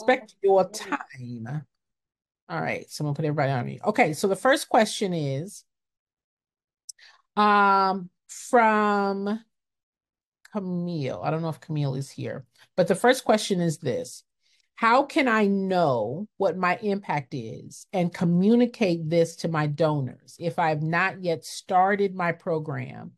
respect your time. All right, so I'm gonna put everybody on mute. Okay, so the first question is from Camille. I don't know if Camille is here, but the first question is this. How can I know what my impact is and communicate this to my donors if I have not yet started my program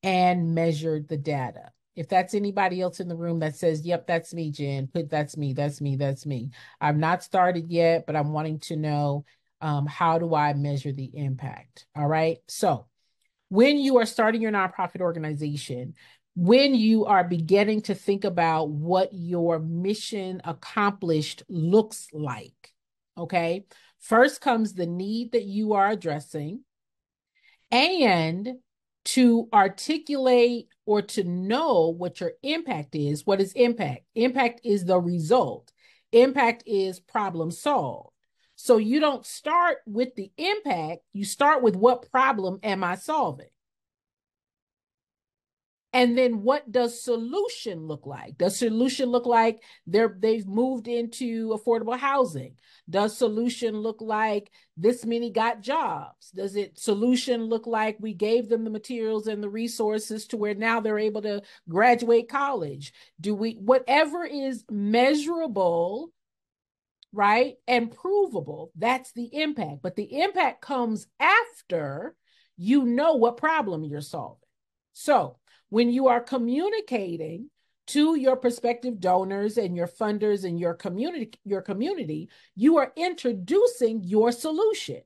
and measured the data? If that's anybody else in the room that says, yep, that's me, Jen, put that's me, that's me, that's me. I've not started yet, but I'm wanting to know how do I measure the impact? All right. So when you are starting your nonprofit organization, when you are beginning to think about what your mission accomplished looks like, okay, first comes the need that you are addressing and to articulate or to know what your impact is. What is impact? Impact is the result. Impact is problem solved. So you don't start with the impact, you start with what problem am I solving? And then what does solution look like? Does solution look like they've moved into affordable housing? Does solution look like this many got jobs? Does it solution look like we gave them the materials and the resources to where now they're able to graduate college? Do we, whatever is measurable, right, and provable, that's the impact. But the impact comes after you know what problem you're solving. So when you are communicating to your prospective donors and your funders and your community, you are introducing your solution.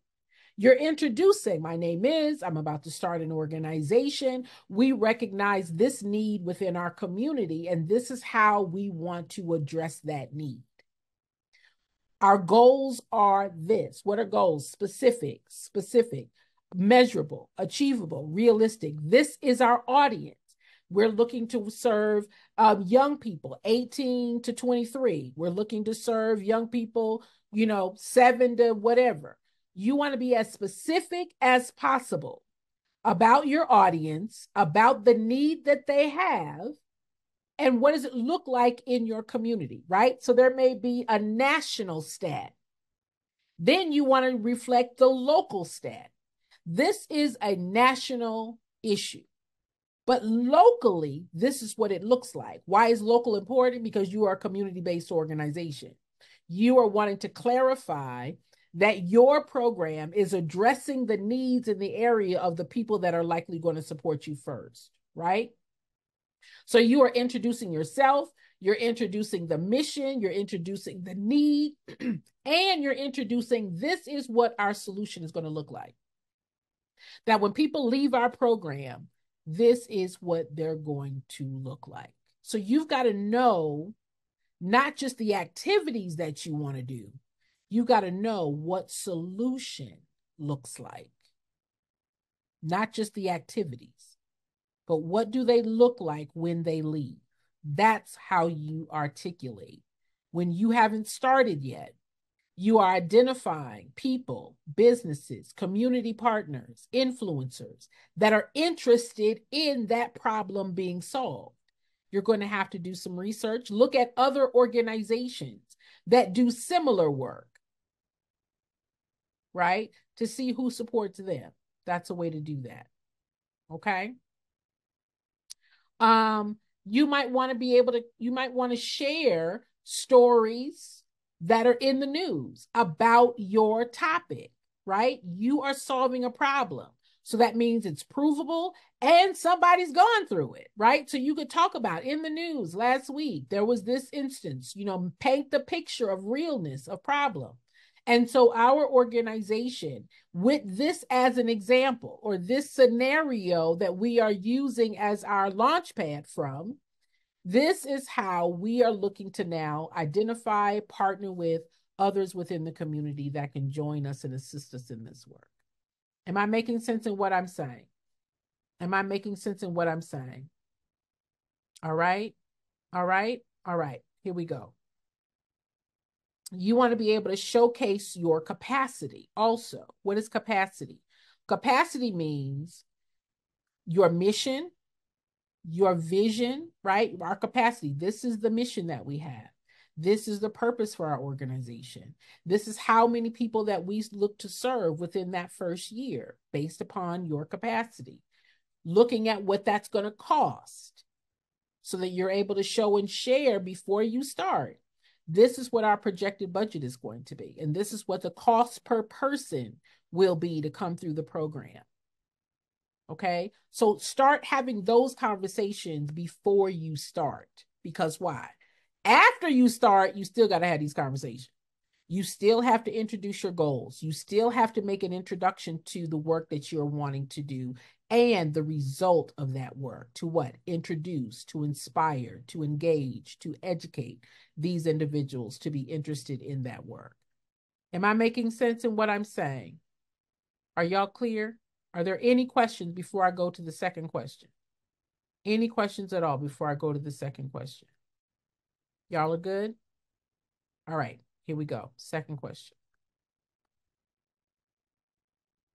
You're introducing, my name is, I'm about to start an organization. We recognize this need within our community, and this is how we want to address that need. Our goals are this. What are goals? Specific, measurable, achievable, realistic. This is our audience. We're looking to serve young people, 18 to 23. We're looking to serve young people, 7 to whatever. You want to be as specific as possible about your audience, about the need that they have, and what does it look like in your community, right? So there may be a national stat. Then you want to reflect the local stat. This is a national issue. But locally, this is what it looks like. Why is local important? Because you are a community-based organization. You are wanting to clarify that your program is addressing the needs in the area of the people that are likely going to support you first, right? So you are introducing yourself, you're introducing the mission, you're introducing the need, and you're introducing this is what our solution is going to look like. That when people leave our program, this is what they're going to look like. So you've got to know not just the activities that you want to do, you got to know what solution looks like. Not just the activities, but what do they look like when they leave? That's how you articulate. When you haven't started yet, you are identifying people, businesses, community partners, influencers that are interested in that problem being solved. You're going to have to do some research. Look at other organizations that do similar work, right? To see who supports them. That's a way to do that. Okay. You might want to be able to, you might want to share stories that are in the news about your topic, right? You are solving a problem. So that means it's provable and somebody's gone through it, right? So you could talk about in the news last week, there was this instance, paint the picture of realness of problem. And so our organization, with this as an example, or this scenario that we are using as our launch pad from, this is how we are looking to now identify, partner with others within the community that can join us and assist us in this work. Am I making sense in what I'm saying? Am I making sense in what I'm saying? All right. All right. All right. Here we go. You want to be able to showcase your capacity also. What is capacity? Capacity means your mission, your vision, right? Our capacity. This is the mission that we have. This is the purpose for our organization. This is how many people that we look to serve within that first year based upon your capacity. Looking at what that's going to cost so that you're able to show and share before you start. This is what our projected budget is going to be. And this is what the cost per person will be to come through the program. Okay, so start having those conversations before you start. Because why? After you start, you still got to have these conversations. You still have to introduce your goals. You still have to make an introduction to the work that you're wanting to do and the result of that work. To what? Introduce, to inspire, to engage, to educate these individuals to be interested in that work. Am I making sense in what I'm saying? Are y'all clear? Are there any questions before I go to the second question? Any questions at all before I go to the second question? Y'all are good? All right, here we go. Second question.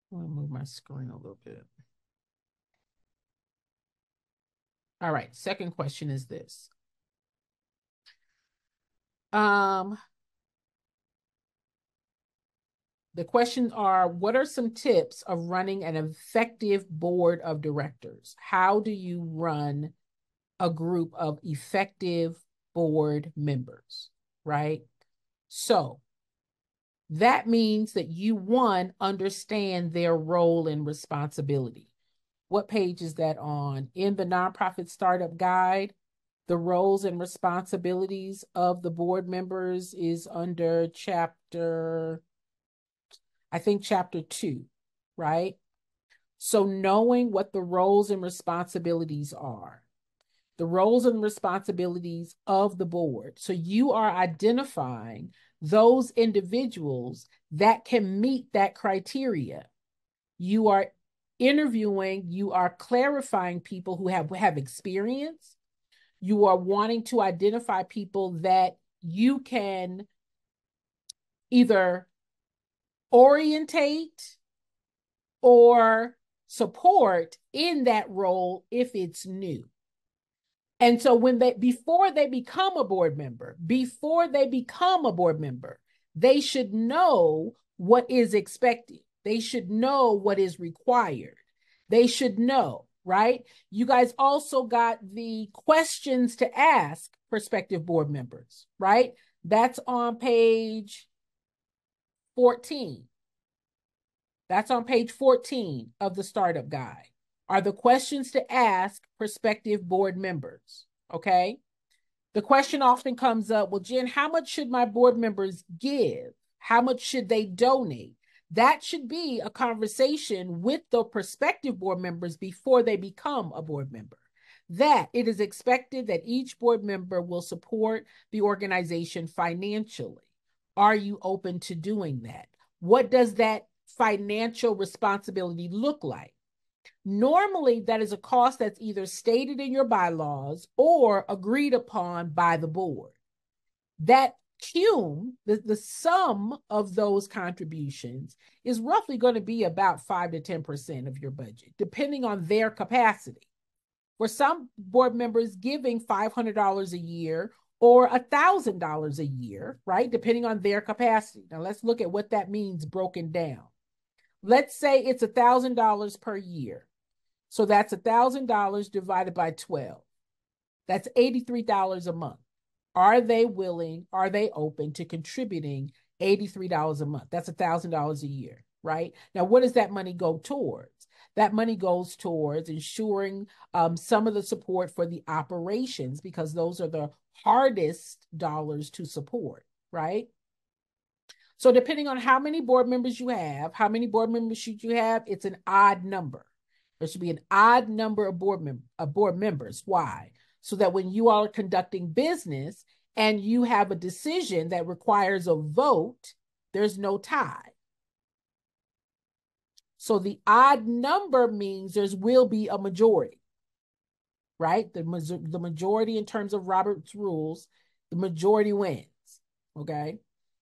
Let me move my screen a little bit. All right, second question is this. The questions are, what are some tips of running an effective board of directors? How do you run a group of effective board members, right? So that means that you, one, understand their role and responsibility. What page is that on? In the Nonprofit Startup Guide, the roles and responsibilities of the board members is under chapter, I think chapter 2, right? So knowing what the roles and responsibilities are, the roles and responsibilities of the board. So you are identifying those individuals that can meet that criteria. You are interviewing, you are clarifying people who have experience. You are wanting to identify people that you can either orientate or support in that role if it's new. And so before they become a board member, they should know what is expected. They should know what is required. They should know, right? You guys also got the questions to ask prospective board members, right? That's on page 14. That's on page 14 of the startup guide. Are the questions to ask prospective board members, okay? The question often comes up, well, Jen, how much should my board members give? How much should they donate? That should be a conversation with the prospective board members before they become a board member. That it is expected that each board member will support the organization financially. Are you open to doing that? What does that financial responsibility look like? Normally, that is a cost that's either stated in your bylaws or agreed upon by the board. That cum, the sum of those contributions is roughly going to be about 5 to 10% of your budget, depending on their capacity. For some board members, giving $500 a year or $1,000 a year, right, depending on their capacity. Now, let's look at what that means broken down. Let's say it's $1,000 per year. So that's $1,000 divided by 12. That's $83 a month. Are they open to contributing $83 a month? That's $1,000 a year, right? Now, what does that money go towards? That money goes towards ensuring some of the support for the operations, because those are the hardest dollars to support, right? So depending on how many board members you have, how many board members should you have, it's an odd number. There should be an odd number of board members. Why? So that when you all are conducting business and you have a decision that requires a vote, there's no tie. So the odd number means there will be a majority, right? The majority in terms of Robert's rules, the majority wins, okay?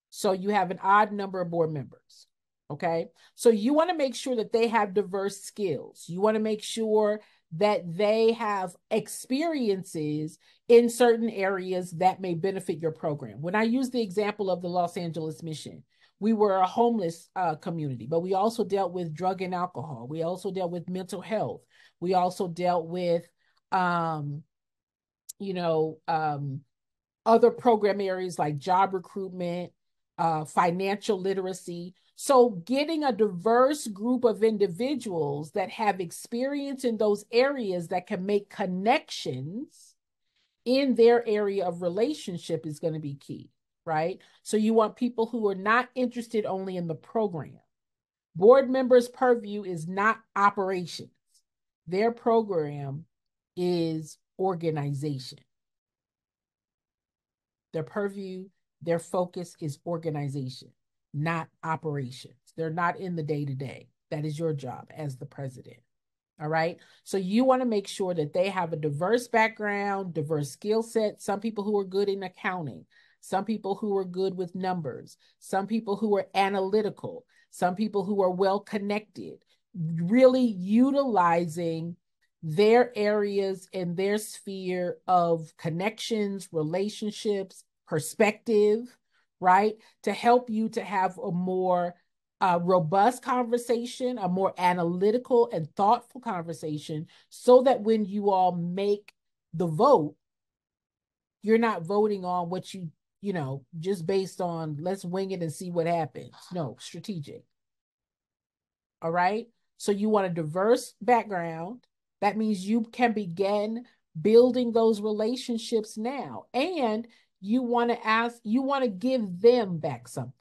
So you have an odd number of board members, Okay. So you want to make sure that they have diverse skills. You want to make sure that they have experiences in certain areas that may benefit your program. When I use the example of the Los Angeles Mission, we were a homeless community, but we also dealt with drug and alcohol. We also dealt with mental health. We also dealt with, you know, other program areas like job recruitment, financial literacy. So getting a diverse group of individuals that have experience in those areas that can make connections in their area of relationship is going to be key, right? So you want people who are not interested only in the program. Board members' purview is not operations. Their program is organization. Their purview, their focus is organization, not operations. They're not in the day-to-day. That is your job as the president. All right. So you want to make sure that they have a diverse background, diverse skill set. Some people who are good in accounting, some people who are good with numbers, some people who are analytical, some people who are well connected, really utilizing their areas and their sphere of connections, relationships, perspective, right? To help you to have a more robust conversation, a more analytical and thoughtful conversation, so that when you all make the vote, you're not voting on what you know, just based on let's wing it and see what happens. No, strategic. All right. So you want a diverse background. That means you can begin building those relationships now. And you want to give them back something.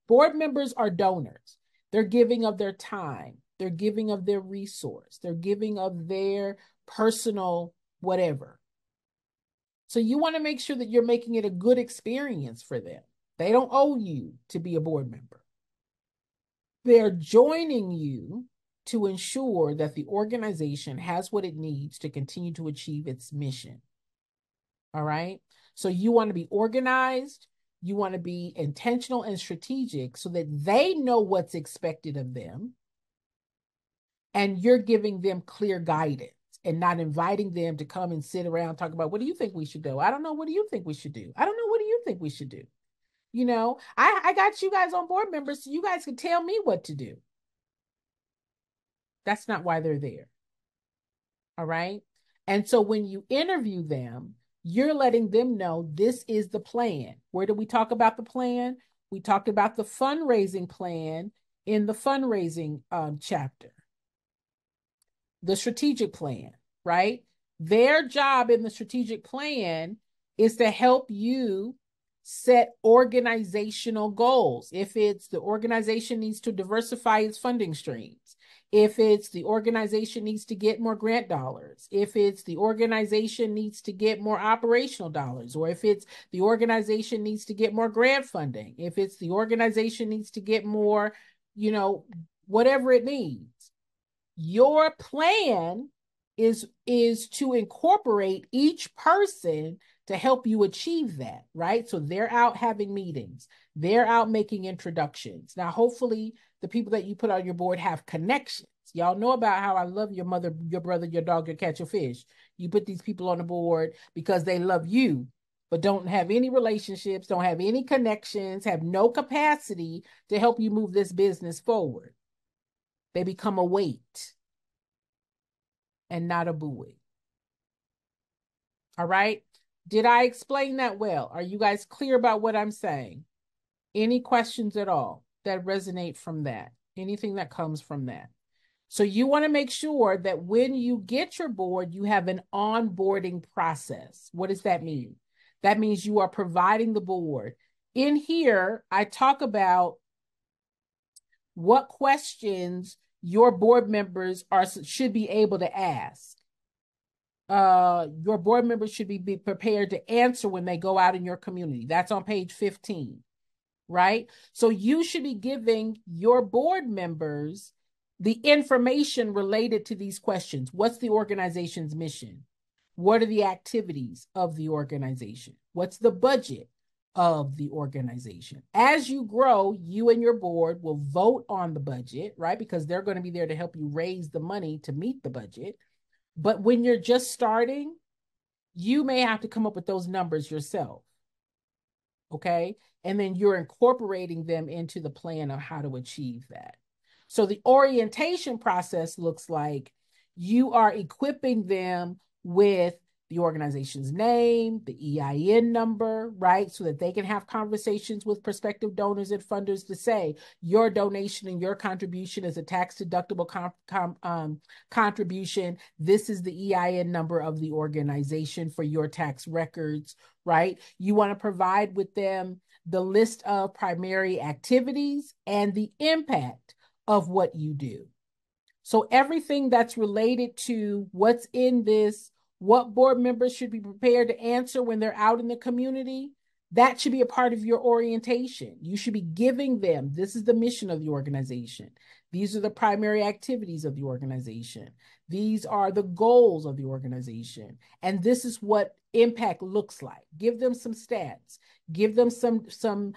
Board members are donors. They're giving of their time. They're giving of their resource. They're giving of their personal whatever. So you want to make sure that you're making it a good experience for them. They don't owe you to be a board member. They're joining you to ensure that the organization has what it needs to continue to achieve its mission. All right. So you want to be organized. You want to be intentional and strategic so that they know what's expected of them. And you're giving them clear guidance and not inviting them to come and sit around and talk about, what do you think we should do? I don't know. What do you think we should do? I don't know. What do you think we should do? You know, I got you guys on board members so you guys can tell me what to do. That's not why they're there. All right. And so when you interview them, you're letting them know this is the plan. Where do we talk about the plan? We talked about the fundraising plan in the fundraising chapter, the strategic plan, right? Their job in the strategic plan is to help you set organizational goals. If it's the organization needs to diversify its funding streams, if it's the organization needs to get more grant dollars, if it's the organization needs to get more operational dollars, or if it's the organization needs to get more grant funding, if it's the organization needs to get more, you know, whatever it needs. Your plan is to incorporate each person to help you achieve that, right? So they're out having meetings. They're out making introductions. Now, hopefully the people that you put on your board have connections. Y'all know about how I love your mother, your brother, your dog, your cat, your fish. You put these people on the board because they love you, but don't have any relationships, don't have any connections, have no capacity to help you move this business forward. They become a weight and not a buoy. All right. Did I explain that well? Are you guys clear about what I'm saying? Any questions at all that resonate from that? Anything that comes from that? So you want to make sure that when you get your board, you have an onboarding process. What does that mean? That means you are providing the board. In here, I talk about what questions your board members should be able to ask. Your board members should be prepared to answer when they go out in your community. That's on page 15, right? So you should be giving your board members the information related to these questions. What's the organization's mission? What are the activities of the organization? What's the budget? of the organization. As you grow, you and your board will vote on the budget, right? Because they're going to be there to help you raise the money to meet the budget. But when you're just starting, you may have to come up with those numbers yourself. Okay. And then you're incorporating them into the plan of how to achieve that. So the orientation process looks like you are equipping them with the organization's name, the EIN number, right? So that they can have conversations with prospective donors and funders to say your donation and your contribution is a tax deductible contribution. This is the EIN number of the organization for your tax records, right? You want to provide with them the list of primary activities and the impact of what you do. So everything that's related to what's in this, what board members should be prepared to answer when they're out in the community, that should be a part of your orientation. You should be giving them, this is the mission of the organization. These are the primary activities of the organization. These are the goals of the organization. And this is what impact looks like. Give them some stats. Give them some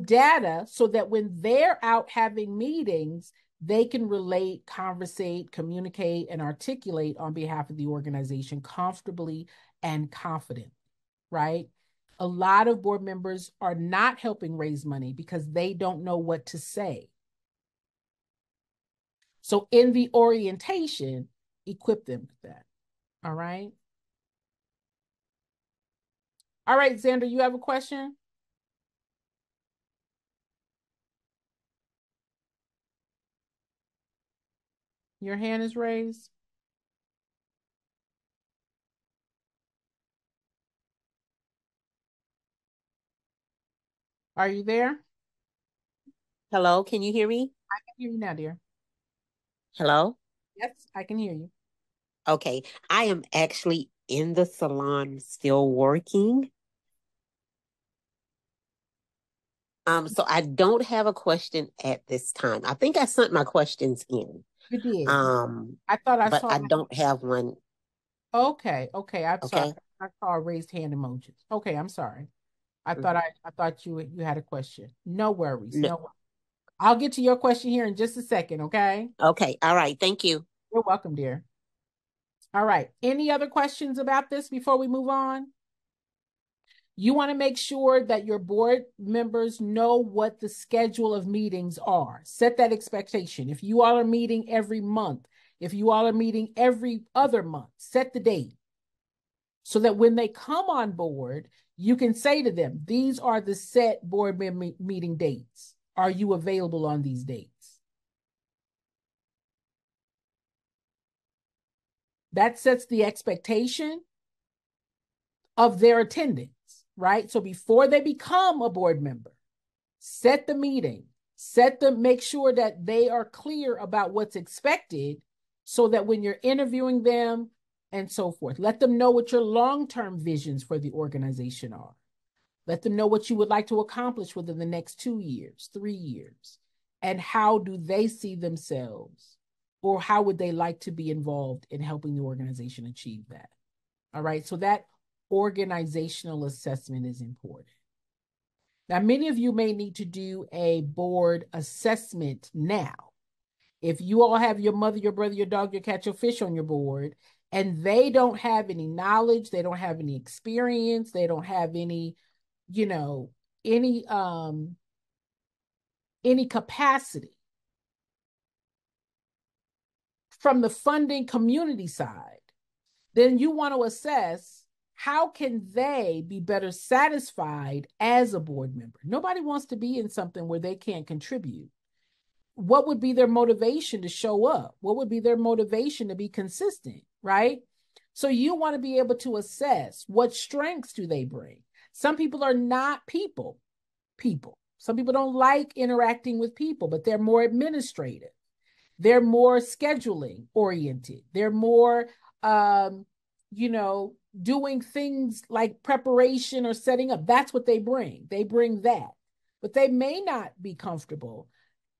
data so that when they're out having meetings, they can relate, conversate, communicate, and articulate on behalf of the organization comfortably and confidently, right? A lot of board members are not helping raise money because they don't know what to say. So in the orientation, equip them with that. All right. All right, Xander, you have a question? Your hand is raised. Are you there? Hello, can you hear me? I can hear you now, dear. Hello? Yes, I can hear you. Okay, I am actually in the salon still working. So I don't have a question at this time. I think I sent my questions in. You did. Um, I thought I but saw. I don't have one. Okay, I'm sorry. Okay. I saw raised hand emojis. Okay, I'm sorry. I thought Mhm. I thought you had a question. No worries. No. No. I'll get to your question here in just a second, okay? Okay. All right. Thank you. You're welcome, dear. All right. Any other questions about this before we move on? You want to make sure that your board members know what the schedule of meetings are. Set that expectation. If you all are meeting every month, if you all are meeting every other month, set the date so that when they come on board, you can say to them, these are the set board meeting dates. Are you available on these dates? That sets the expectation of their attendance, right? So before they become a board member, set the meeting, make sure that they are clear about what's expected so that when you're interviewing them and so forth, let them know what your long-term visions for the organization are. Let them know what you would like to accomplish within the next 2 years, 3 years, and how do they see themselves, or how would they like to be involved in helping the organization achieve that? All right, so that organizational assessment is important. Now, many of you may need to do a board assessment now. If you all have your mother, your brother, your dog, your cat, your fish on your board, and they don't have any knowledge, they don't have any experience, they don't have any, you know, any capacity from the funding community side, then you want to assess how can they be better satisfied as a board member. Nobody wants to be in something where they can't contribute. What would be their motivation to show up? What would be their motivation to be consistent, right? So you want to be able to assess what strengths do they bring. Some people are not people. Some people don't like interacting with people, but they're more administrative. They're more scheduling oriented. They're more, doing things like preparation or setting up. That's what they bring. They bring that. But they may not be comfortable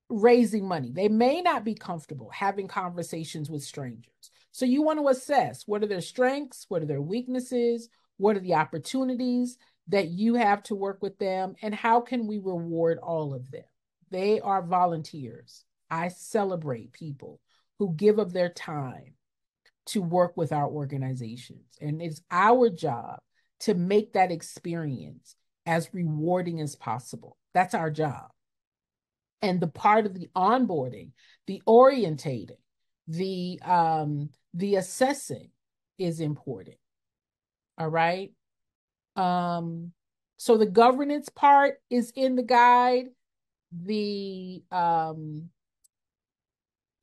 raising money. They may not be comfortable having conversations with strangers. So you want to assess what are their strengths, what are their weaknesses, what are the opportunities. that you have to work with them, and how can we reward all of them? They are volunteers. I celebrate people who give of their time to work with our organizations. And it's our job to make that experience as rewarding as possible. That's our job. And the part of the onboarding, the orientating, the assessing is important. All right. So the governance part is in the guide. The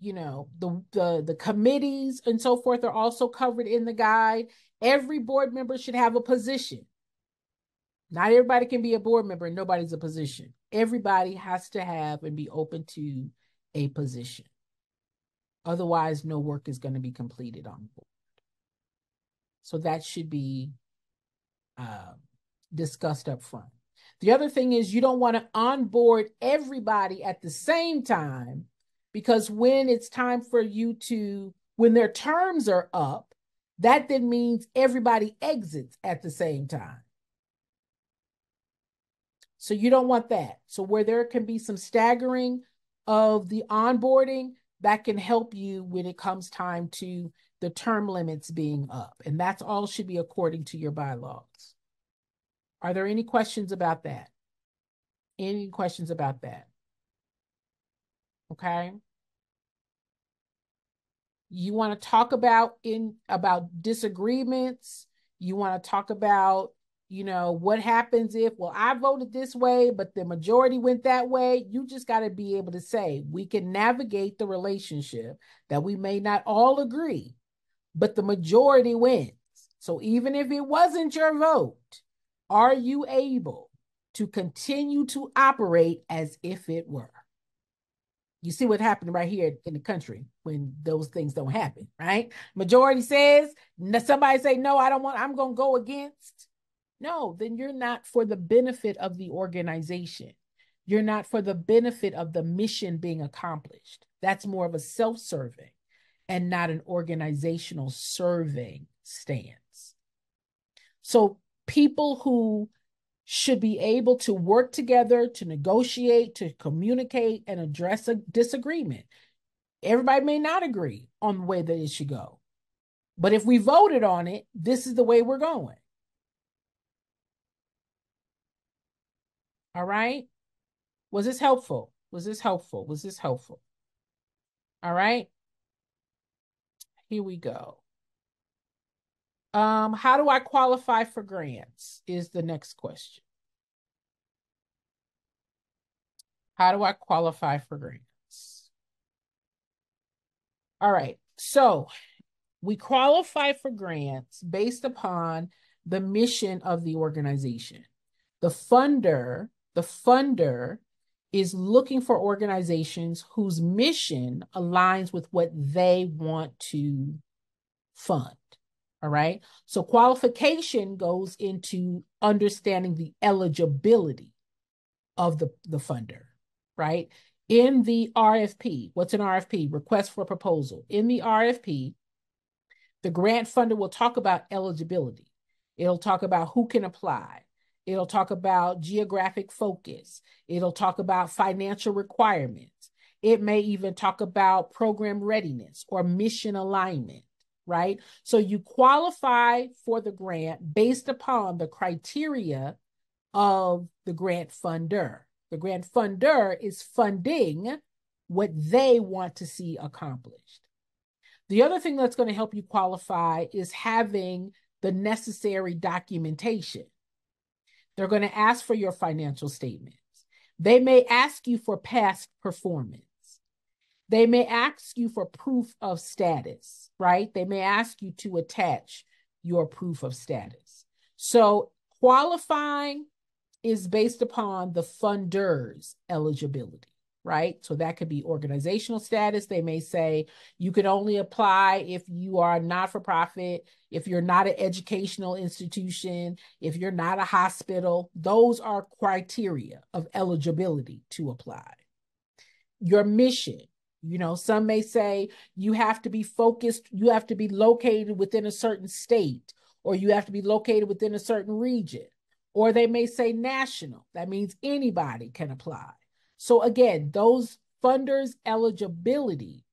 the committees and so forth are also covered in the guide. Every board member should have a position. Not everybody can be a board member and nobody's a position. Everybody has to have and be open to a position. Otherwise, no work is going to be completed on the board. So that should be discussed up front. The other thing is you don't want to onboard everybody at the same time, because when it's time for you to, when their terms are up, that then means everybody exits at the same time. So you don't want that. So where there can be some staggering of the onboarding, that can help you when it comes time to the term limits being up. And that's all should be according to your bylaws. Are there any questions about that? Any questions about that? Okay. You want to talk about disagreements. You want to talk about, what happens if, well, I voted this way, but the majority went that way. You just got to be able to say, we can navigate the relationship that we may not all agree, but the majority wins. So even if it wasn't your vote, are you able to continue to operate as if it were? You see what happened right here in the country when those things don't happen, right? Majority says, somebody say, no, I don't want, I'm going to go against. No, then you're not for the benefit of the organization. You're not for the benefit of the mission being accomplished. That's more of a self-serving and not an organizational serving stance. So people who should be able to work together, to negotiate, to communicate, and address a disagreement. Everybody may not agree on the way that it should go. But if we voted on it, this is the way we're going. All right? Was this helpful? Was this helpful? Was this helpful? All right? Here we go. How do I qualify for grants is the next question. How do I qualify for grants? All right, so we qualify for grants based upon the mission of the organization. The funder is looking for organizations whose mission aligns with what they want to fund. All right. So qualification goes into understanding the eligibility of the funder, right? In the RFP, what's an RFP? Request for proposal. In the RFP, the grant funder will talk about eligibility. It'll talk about who can apply. It'll talk about geographic focus. It'll talk about financial requirements. It may even talk about program readiness or mission alignment. Right? So you qualify for the grant based upon the criteria of the grant funder. The grant funder is funding what they want to see accomplished. The other thing that's going to help you qualify is having the necessary documentation. They're going to ask for your financial statements. They may ask you for past performance. They may ask you for proof of status, right? They may ask you to attach your proof of status. So qualifying is based upon the funder's eligibility, right? So that could be organizational status. They may say you can only apply if you are not-for-profit, if you're not an educational institution, if you're not a hospital. Those are criteria of eligibility to apply. Your mission. Some may say you have to be focused, you have to be located within a certain state, or you have to be located within a certain region, Or they may say national. That means anybody can apply. So again, those funders' eligibility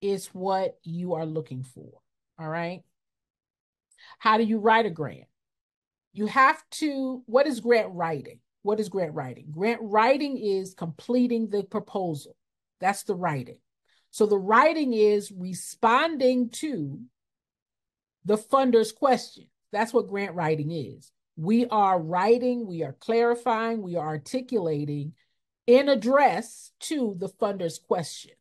is what you are looking for. All right. How do you write a grant? You have to, what is grant writing? What is grant writing? Grant writing is completing the proposal. That's the writing. So the writing is responding to the funder's question. That's what grant writing is. We are writing, we are clarifying, we are articulating in address to the funder's questions.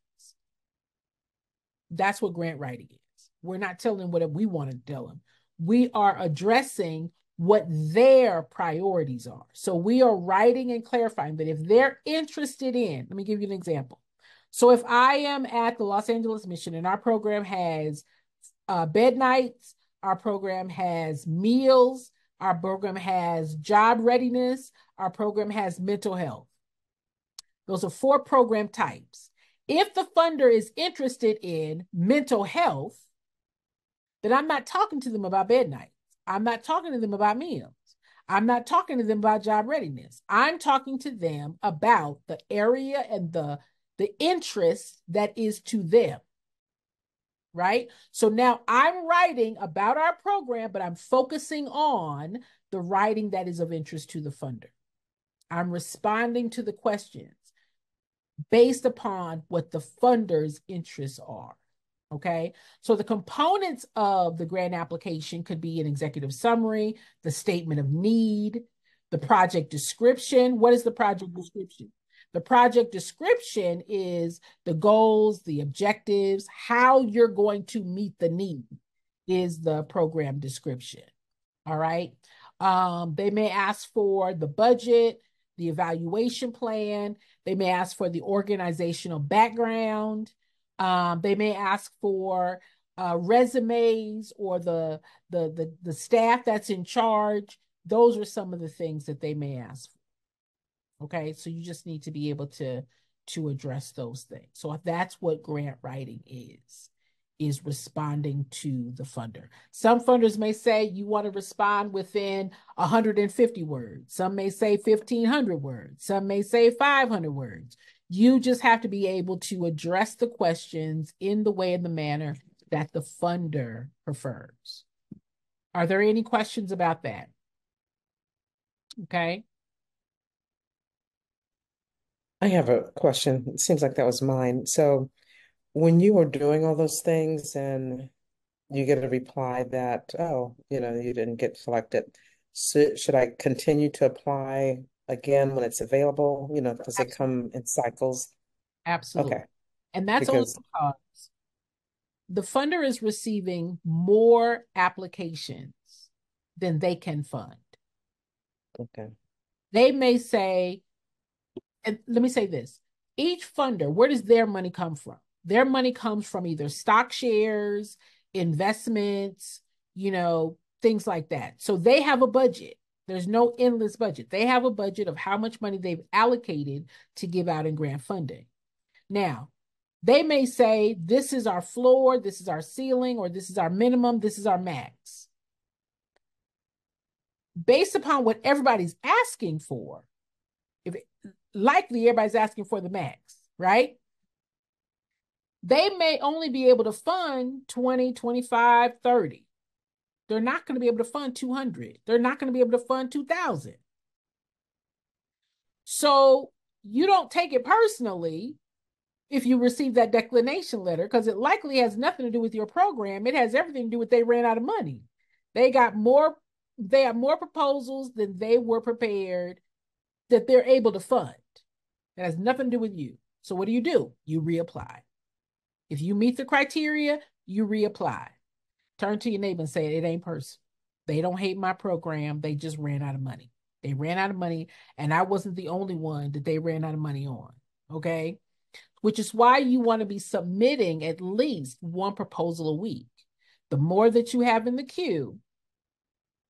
That's what grant writing is. We're not telling them what we want to tell them. We are addressing what their priorities are. So we are writing and clarifying that if they're interested in, let me give you an example. So if I am at the Los Angeles Mission and our program has bed nights, our program has meals, our program has job readiness, our program has mental health. Those are 4 program types. If the funder is interested in mental health, then I'm not talking to them about bed nights. I'm not talking to them about meals. I'm not talking to them about job readiness. I'm talking to them about the area and the interest that is to them. Right? So now I'm writing about our program, but I'm focusing on the writing that is of interest to the funder. I'm responding to the questions based upon what the funder's interests are. Okay, so the components of the grant application could be an executive summary, the statement of need, the project description. What is the project description? The project description is the goals, the objectives, how you're going to meet the need is the program description. All right. They may ask for the budget, the evaluation plan. They may ask for the organizational background. They may ask for resumes or the staff that's in charge. Those are some of the things that they may ask for. Okay, so you just need to be able to address those things. So that's what grant writing is responding to the funder. Some funders may say you want to respond within 150 words. Some may say 1,500 words. Some may say 500 words. You just have to be able to address the questions in the way and the manner that the funder prefers. Are there any questions about that? Okay. I have a question. It seems like that was mine. So when you were doing all those things and you get a reply that, oh, you didn't get selected, so should I continue to apply again when it's available? Because they come in cycles. Absolutely. Okay. And that's only Because because the funder is receiving more applications than they can fund. okay. They may say, and let me say this, each funder, where does their money come from? Their money comes from either stock shares, investments, things like that. So they have a budget. There's no endless budget. They have a budget of how much money they've allocated to give out in grant funding. Now, they may say, this is our floor, this is our ceiling, or this is our minimum, this is our max. Based upon what everybody's asking for, likely everybody's asking for the max, right? They may only be able to fund 20, 25, 30. They're not going to be able to fund 200. They're not going to be able to fund 2,000. So you don't take it personally if you receive that declination letter, because it likely has nothing to do with your program. It has everything to do with they ran out of money. They have more proposals than they were prepared that they're able to fund. It has nothing to do with you. So what do? You reapply. If you meet the criteria, you reapply. Turn to your neighbor and say, it ain't personal. They don't hate my program. They just ran out of money. They ran out of money, and I wasn't the only one that they ran out of money on. Okay? Which is why you want to be submitting at least one proposal a week. The more that you have in the queue,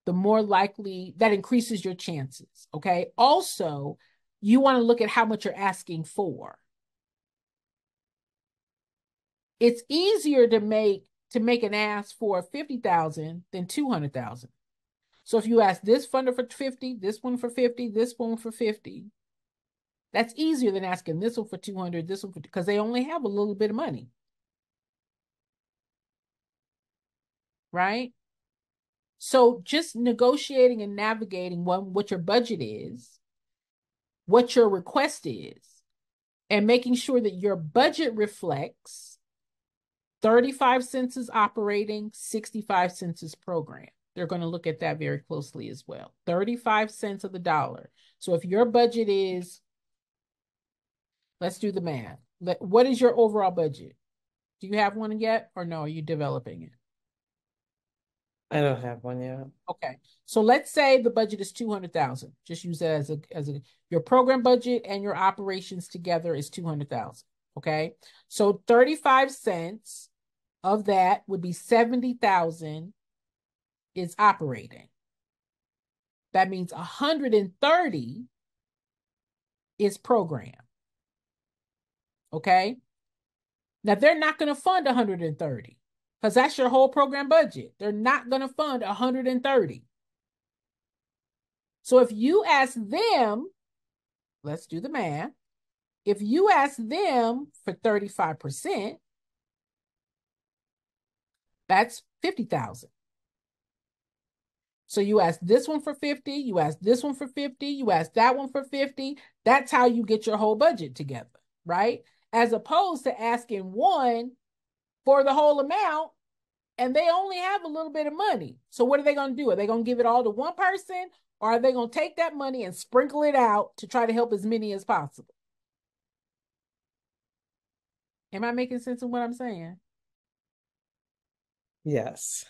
the more likely that increases your chances. Okay? Also, you want to look at how much you're asking for. It's easier to make an ask for 50,000 than 200,000. So if you ask this funder for 50, this one for 50, this one for 50, that's easier than asking this one for 200, this one for, because they only have a little bit of money. Right? So just negotiating and navigating what your budget is, what your request is, and making sure that your budget reflects 35 cents is operating, 65 cents is program. They're going to look at that very closely as well. 35 cents of the dollar. So if your budget is, let's do the math. What is your overall budget? Do you have one yet or no? Are you developing it? I don't have one yet. Okay. So let's say the budget is 200,000. Just use that as a your program budget and your operations together is 200,000. Okay. So 35 cents of that would be 70,000 is operating. That means 130 is program. Okay. Now they're not going to fund 130 because that's your whole program budget. They're not going to fund 130. So if you ask them, let's do the math. If you ask them for 35%, that's 50,000. So you ask this one for 50, you ask this one for 50, you ask that one for 50. That's how you get your whole budget together, right? As opposed to asking one for the whole amount and they only have a little bit of money. So what are they going to do? Are they going to give it all to one person or are they going to take that money and sprinkle it out to try to help as many as possible? Am I making sense of what I'm saying? Yes.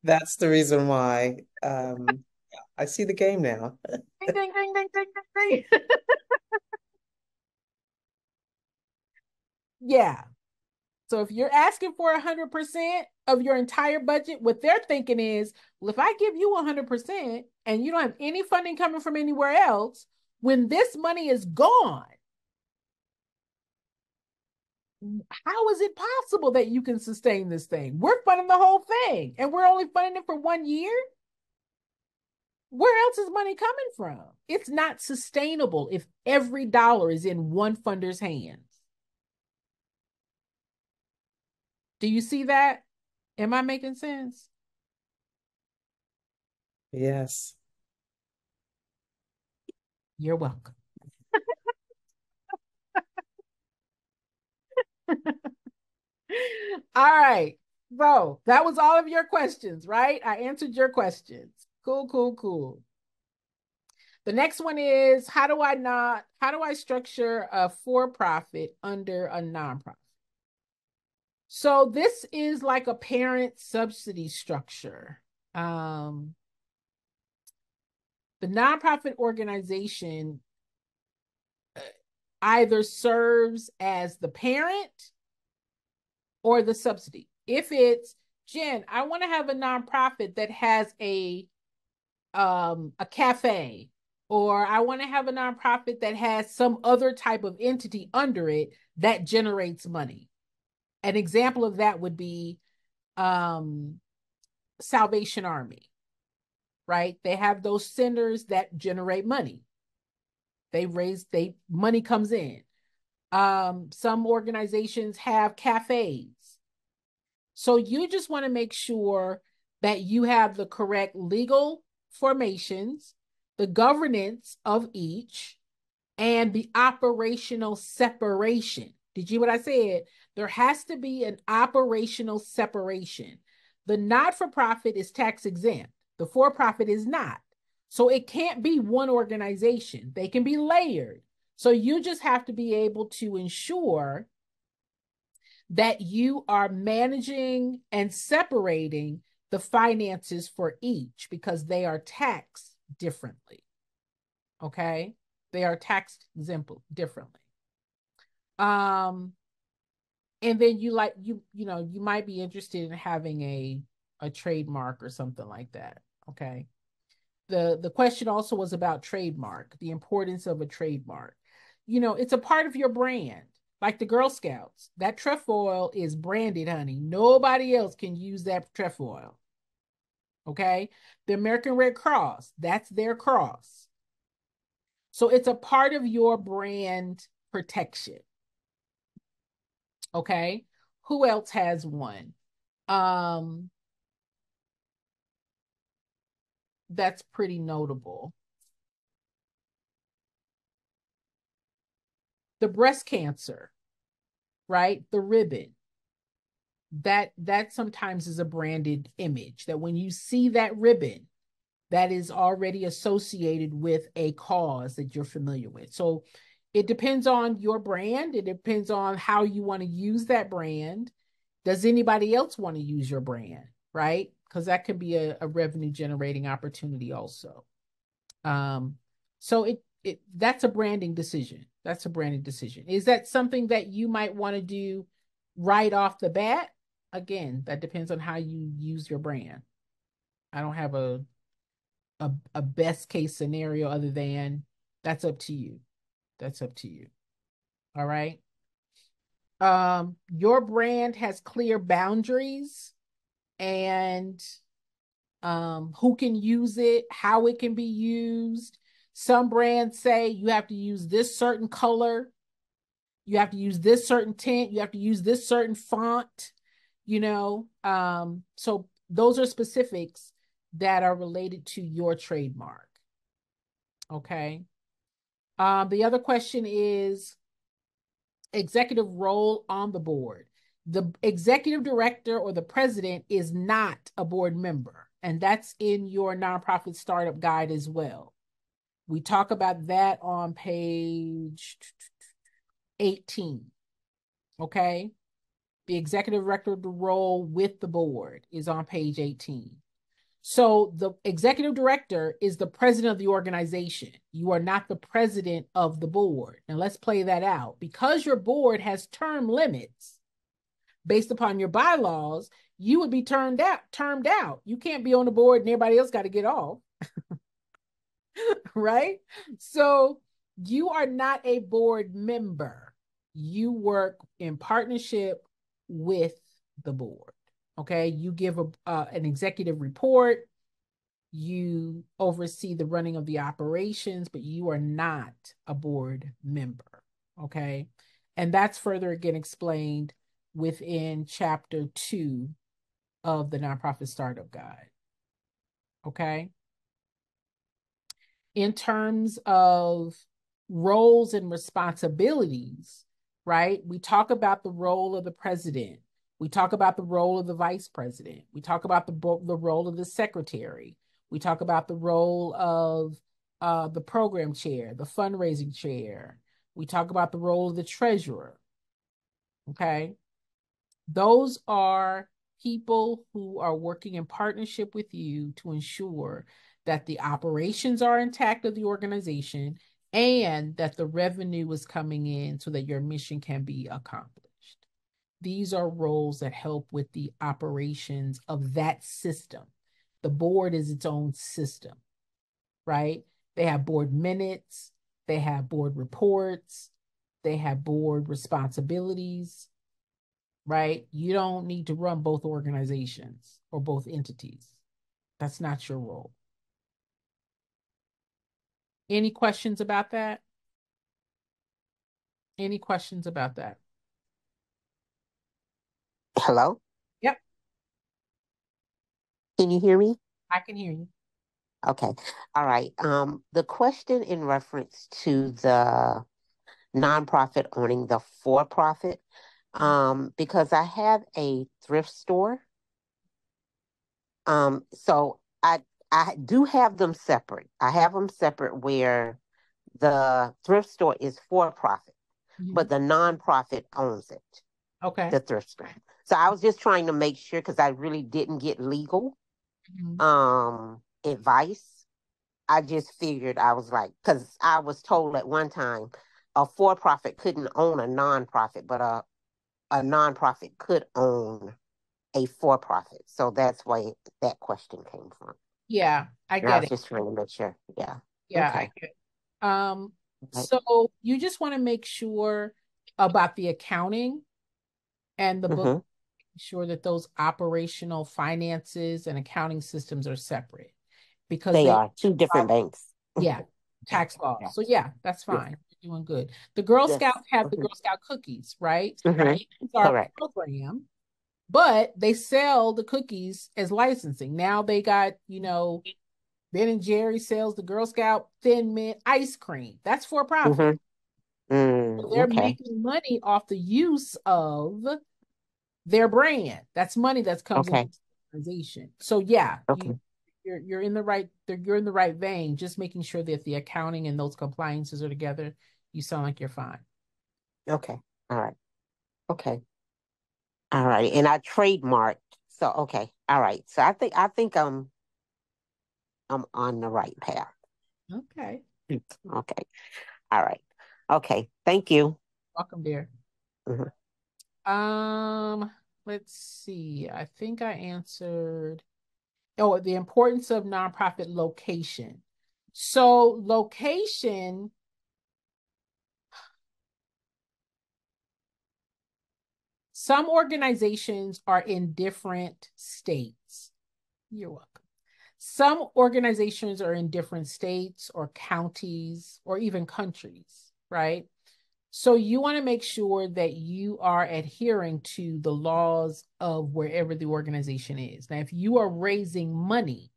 That's the reason why I see the game now. Ding, ding, ding, ding, ding, ding, ding. Yeah. So if you're asking for 100% of your entire budget, what they're thinking is, well, if I give you 100% and you don't have any funding coming from anywhere else, when this money is gone, how is it possible that you can sustain this thing? We're funding the whole thing and we're only funding it for 1 year. Where else is money coming from? It's not sustainable if every dollar is in one funder's hands. Do you see that? Am I making sense? Yes. You're welcome. All right. So that was all of your questions, right? I answered your questions. Cool, cool, cool. The next one is how do I structure a for-profit under a nonprofit? So this is like a parent subsidy structure. The nonprofit organization either serves as the parent or the subsidy. If it's, Jen, I want to have a nonprofit that has a cafe, or I want to have a nonprofit that has some other type of entity under it that generates money. An example of that would be Salvation Army, right? They have those centers that generate money. Money comes in. Some organizations have cafes. So you just want to make sure that you have the correct legal formations, the governance of each, and the operational separation. Did you hear what I said? There has to be an operational separation. The not-for-profit is tax exempt. The for-profit is not. So it can't be one organization. They can be layered. So you just have to be able to ensure that you are managing and separating the finances for each because they are taxed differently. Okay? They are taxed differently. And then you might be interested in having a trademark or something like that. Okay. The question also was about trademark, the importance of a trademark. It's a part of your brand. Like the Girl Scouts, that trefoil is branded, honey. Nobody else can use that trefoil. Okay. The American Red Cross, that's their cross. So it's a part of your brand protection. Okay. Who else has one? That's pretty notable. The breast cancer, right? The ribbon. That sometimes is a branded image, that when you see that ribbon, that is already associated with a cause that you're familiar with. So it depends on your brand. It depends on how you want to use that brand. Does anybody else want to use your brand, right? Because that could be a revenue generating opportunity also. So that's a branding decision. That's a branding decision. Is that something that you might want to do right off the bat? Again, that depends on how you use your brand. I don't have a best case scenario other than that's up to you. That's up to you. All right. Your brand has clear boundaries and who can use it, how it can be used. Some brands say you have to use this certain color, you have to use this certain tint, you have to use this certain font, so those are specifics that are related to your trademark. Okay. The other question is executive role on the board. The executive director or the president is not a board member, and that's in your nonprofit startup guide as well. We talk about that on page 18. Okay. The executive director of the role with the board is on page 18. So the executive director is the president of the organization. You are not the president of the board. Now let's play that out. Because your board has term limits based upon your bylaws, you would be termed out. You can't be on the board and everybody else got to get off. Right? So you are not a board member. You work in partnership with the board. Okay. You give an executive report. You oversee the running of the operations, but you are not a board member. Okay. And that's further again explained within chapter 2 of the Nonprofit Startup Guide. Okay. In terms of roles and responsibilities, right? We talk about the role of the president. We talk about the role of the vice president. We talk about the role of the secretary. We talk about the role of the program chair, the fundraising chair. We talk about the role of the treasurer. Okay. Those are people who are working in partnership with you to ensure that the operations are intact of the organization and that the revenue is coming in so that your mission can be accomplished. These are roles that help with the operations of that system. The board is its own system, right? They have board minutes, they have board reports, they have board responsibilities, right? You don't need to run both organizations or both entities. That's not your role. Any questions about that? Any questions about that? Hello? Yep, Can you hear me? I can hear you. Okay. All right. The question in reference to the nonprofit owning the for-profit, because I have a thrift store. So I do have them separate. I have them separate where the thrift store is for profit, but the nonprofit owns it, Okay. the thrift store. So I was just trying to make sure because I really didn't get legal advice. I just figured I was like, because I was told at one time a for-profit couldn't own a nonprofit, but a nonprofit could own a for-profit. So that's why that question came from. Yeah, I And I get was it. just trying to make sure. Yeah. Yeah, I Okay. get it. Right. So you just want to make sure about the accounting and the book Mm-hmm. sure that those operational finances and accounting systems are separate because They they are two different banks. yeah, tax laws. Yeah. So yeah, that's Yeah. fine. You're doing good. The Girl Yes. Scouts have the Girl Scout cookies, right? Mhm. It's our Correct. program, but they sell the cookies as licensing. Now they got, Ben and Jerry sells the Girl Scout Thin Mint ice cream. That's for profit. So they're Okay. making money off the use of their brand. That's money that comes into Okay. the organization. So yeah, Okay. you're in the right vein. Just making sure that the accounting and those compliances are together. You sound like you're fine. Okay. All right. Okay. All right. And I trademarked. So okay. All right. So I think I'm on the right path. Okay. Okay. All right. Okay. Thank you. Welcome, dear. Mhm. Let's see. I think I answered. Oh, the importance of nonprofit location. So location, some organizations are in different states. You're welcome. Some organizations are in different states or counties or even countries, right? So you want to make sure that you are adhering to the laws of wherever the organization is. Now, if you are raising money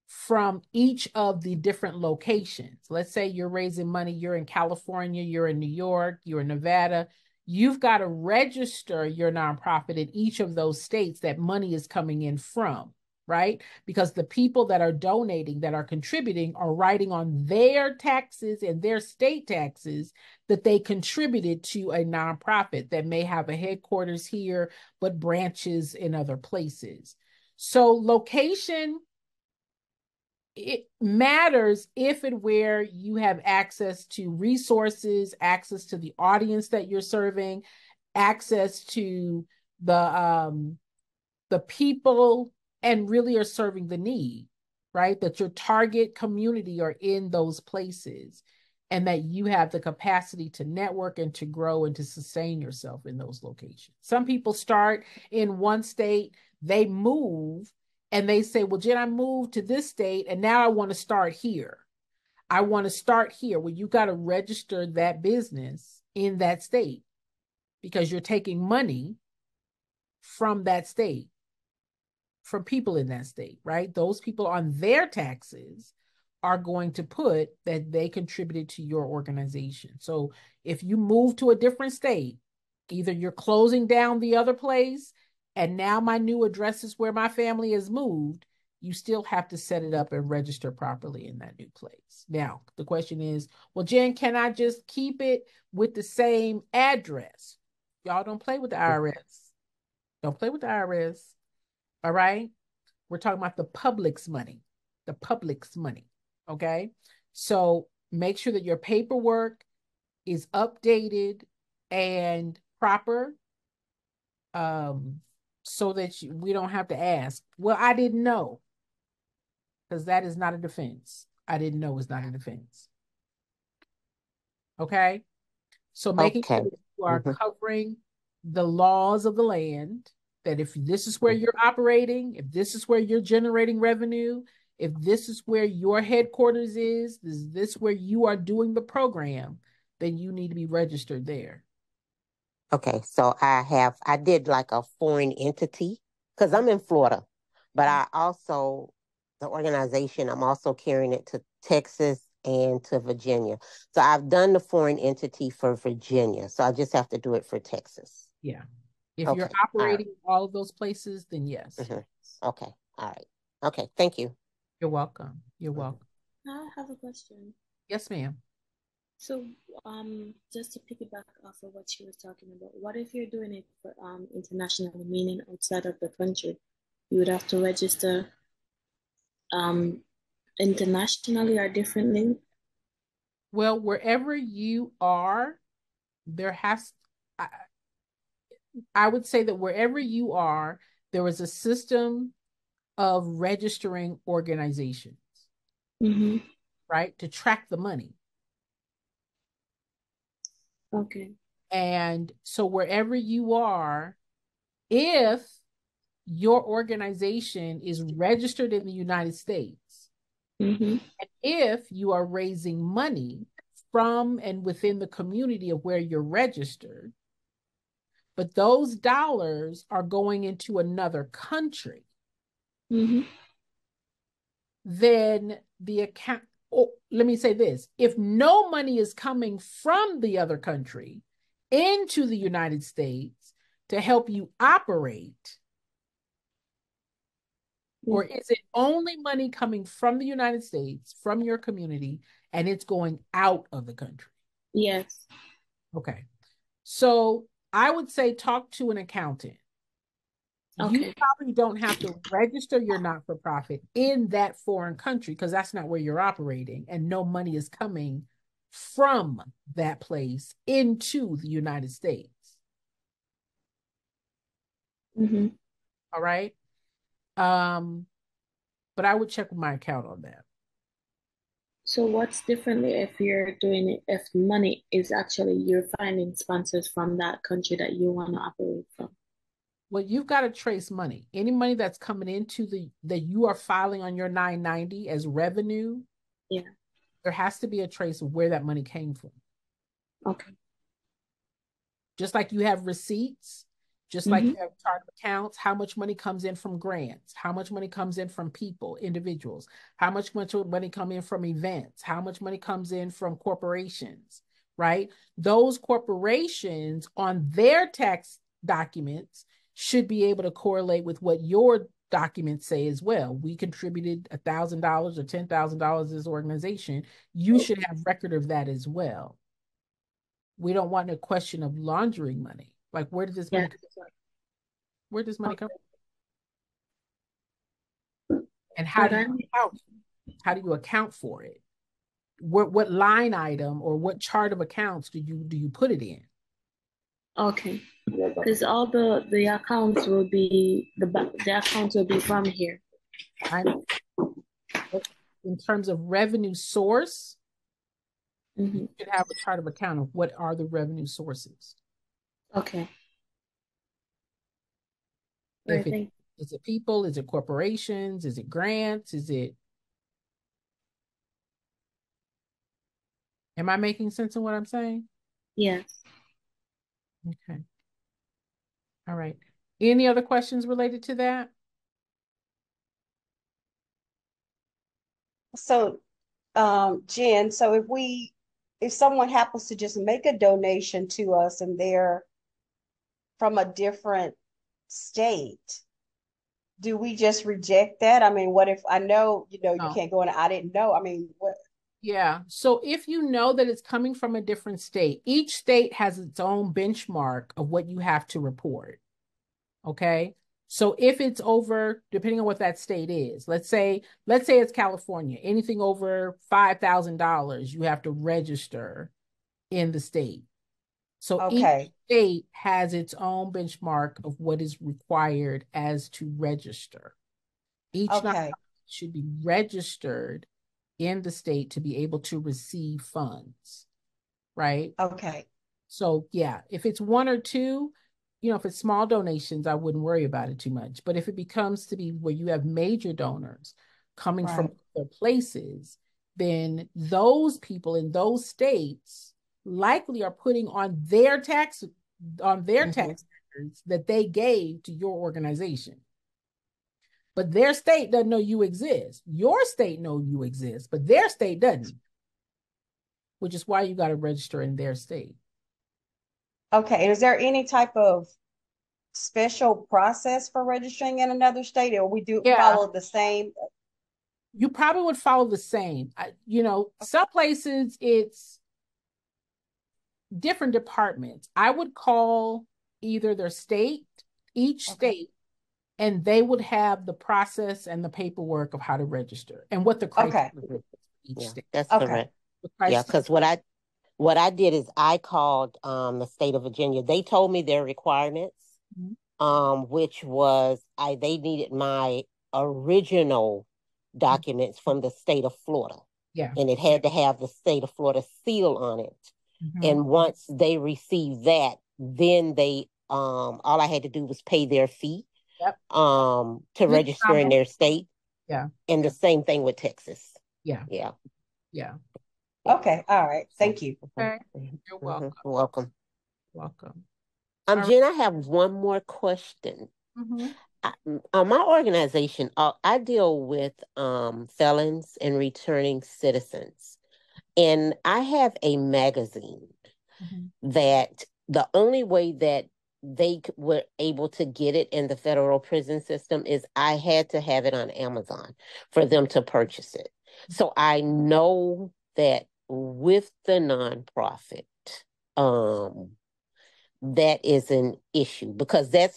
from each of the different locations, let's say you're raising money, you're in California, you're in New York, you're in Nevada, you've got to register your nonprofit in each of those states that money is coming in from, right? Because the people that are donating, that are contributing, are writing on their taxes and their state taxes that they contributed to a nonprofit that may have a headquarters here, but branches in other places. So location, it matters if and where you have access to resources, access to the audience that you're serving, access to the people, and really are serving the need, right? That your target community are in those places and that you have the capacity to network and to grow and to sustain yourself in those locations. Some people start in one state, they move and they say, well, Jen, I moved to this state and now I want to start here. I want to start here. Well, you got to register that business in that state because you're taking money from that state, from people in that state, right? Those people on their taxes are going to put that they contributed to your organization. So if you move to a different state, either you're closing down the other place and now my new address is where my family has moved, you still have to set it up and register properly in that new place. Now, the question is, well, Jen, can I just keep it with the same address? Y'all don't play with the IRS. Don't play with the IRS. All right. We're talking about the public's money, the public's money. Okay. So make sure that your paperwork is updated and proper, so that we don't have to ask, well, I didn't know, because that is not a defense. I didn't know is not a defense. Okay. So making sure Okay. that you are Mhm. covering the laws of the land, that if this is where you're operating, if this is where you're generating revenue, if this is where your headquarters is this where you are doing the program, then you need to be registered there. Okay. So I did like a foreign entity because I'm in Florida, but the organization, I'm also carrying it to Texas and to Virginia. So I've done the foreign entity for Virginia. So I just have to do it for Texas. Yeah. If you're Okay. All right. operating in all of those places, then yes. Mhm. Okay. All right. Okay. Thank you. You're welcome. You're Mhm. welcome. I have a question. Yes, ma'am. So, just to piggyback off of what she was talking about, what if you're doing it for internationally, meaning outside of the country? You would have to register um internationally or differently. Well, wherever you are, there has I, I would say that wherever you are, there is a system of registering organizations, Mm-hmm. right? To track the money. Okay. And so wherever you are, if your organization is registered in the United States, Mm-hmm. and if you are raising money from and within the community of where you're registered, but those dollars are going into another country, Mm-hmm. then the account, oh, let me say this, if no money is coming from the other country into the United States to help you operate, or is it only money coming from the United States, from your community, and it's going out of the country? Yes. Okay. So I would say talk to an accountant. You Okay. probably don't have to register your not-for-profit in that foreign country because that's not where you're operating, and no money is coming from that place into the United States. Mm-hmm. All right. But I would check with my account on that. So what's differently if you're doing it, if money is actually you're finding sponsors from that country that you want to operate from? Well, you've got to trace money. Any money that's coming into that you are filing on your 990 as revenue, Yeah. there has to be a trace of where that money came from. Okay. Just like you have receipts, just like you have chart of accounts, how much money comes in from grants, how much money comes in from people, individuals, how much money comes in from events, how much money comes in from corporations, right? Those corporations on their tax documents should be able to correlate with what your documents say as well. We contributed $1,000 or $10,000 to this organization. You should have record of that as well. We don't want a question of laundering money. Like, where did this money come from? Where does money come from? And how do you account for it? What line item or what chart of accounts do you put it in? Okay. Because all the accounts will be the accounts will be from here. In terms of revenue source, Mm-hmm. you should have a chart of account of what are the revenue sources. Okay. If is it people, is it corporations, is it grants, am I making sense of what I'm saying? Yes. Okay. All right. Any other questions related to that? So, Jen, so if someone happens to just make a donation to us and they're from a different state, do we just reject that? I mean, what if I know, you No. can't go in, I didn't know. I mean, what? Yeah. So if you know that it's coming from a different state, each state has its own benchmark of what you have to report. Okay. So if it's over, depending on what that state is, let's say it's California, anything over $5,000, you have to register in the state. So Okay. each state has its own benchmark of what is required as to register. Each Okay. should be registered in the state to be able to receive funds, right? Okay. So yeah, if it's one or two, if it's small donations, I wouldn't worry about it too much. But if it becomes to be where you have major donors coming from other places, then those people in those states likely are putting on their tax records that they gave to your organization. But their state doesn't know you exist. Your state knows you exist, but their state doesn't, which is why you got to register in their state. Okay. And is there any type of special process for registering in another state, or we follow the same? You probably would follow the same. Some places it's different departments. I would call either their state, each state, and they would have the process and the paperwork of how to register and what the criteria is for each state. That's correct. Yeah, because what I did is I called the state of Virginia. They told me their requirements, which was they needed my original documents from the state of Florida. Yeah. And it had to have the state of Florida seal on it. And once they received that, then they All I had to do was pay their fee Yep. to Good register in comment. their state. Yeah. And the same thing with Texas. Yeah. Yeah. Yeah. Okay, all right. Thank you. Okay. You're welcome. Welcome. Welcome. All right. Jen, I have one more question. Mhm. My organization, I deal with felons and returning citizens. And I have a magazine Mhm. that the only way that they were able to get it in the federal prison system is I had to have it on Amazon for them to purchase it. So I know that with the nonprofit, that is an issue because that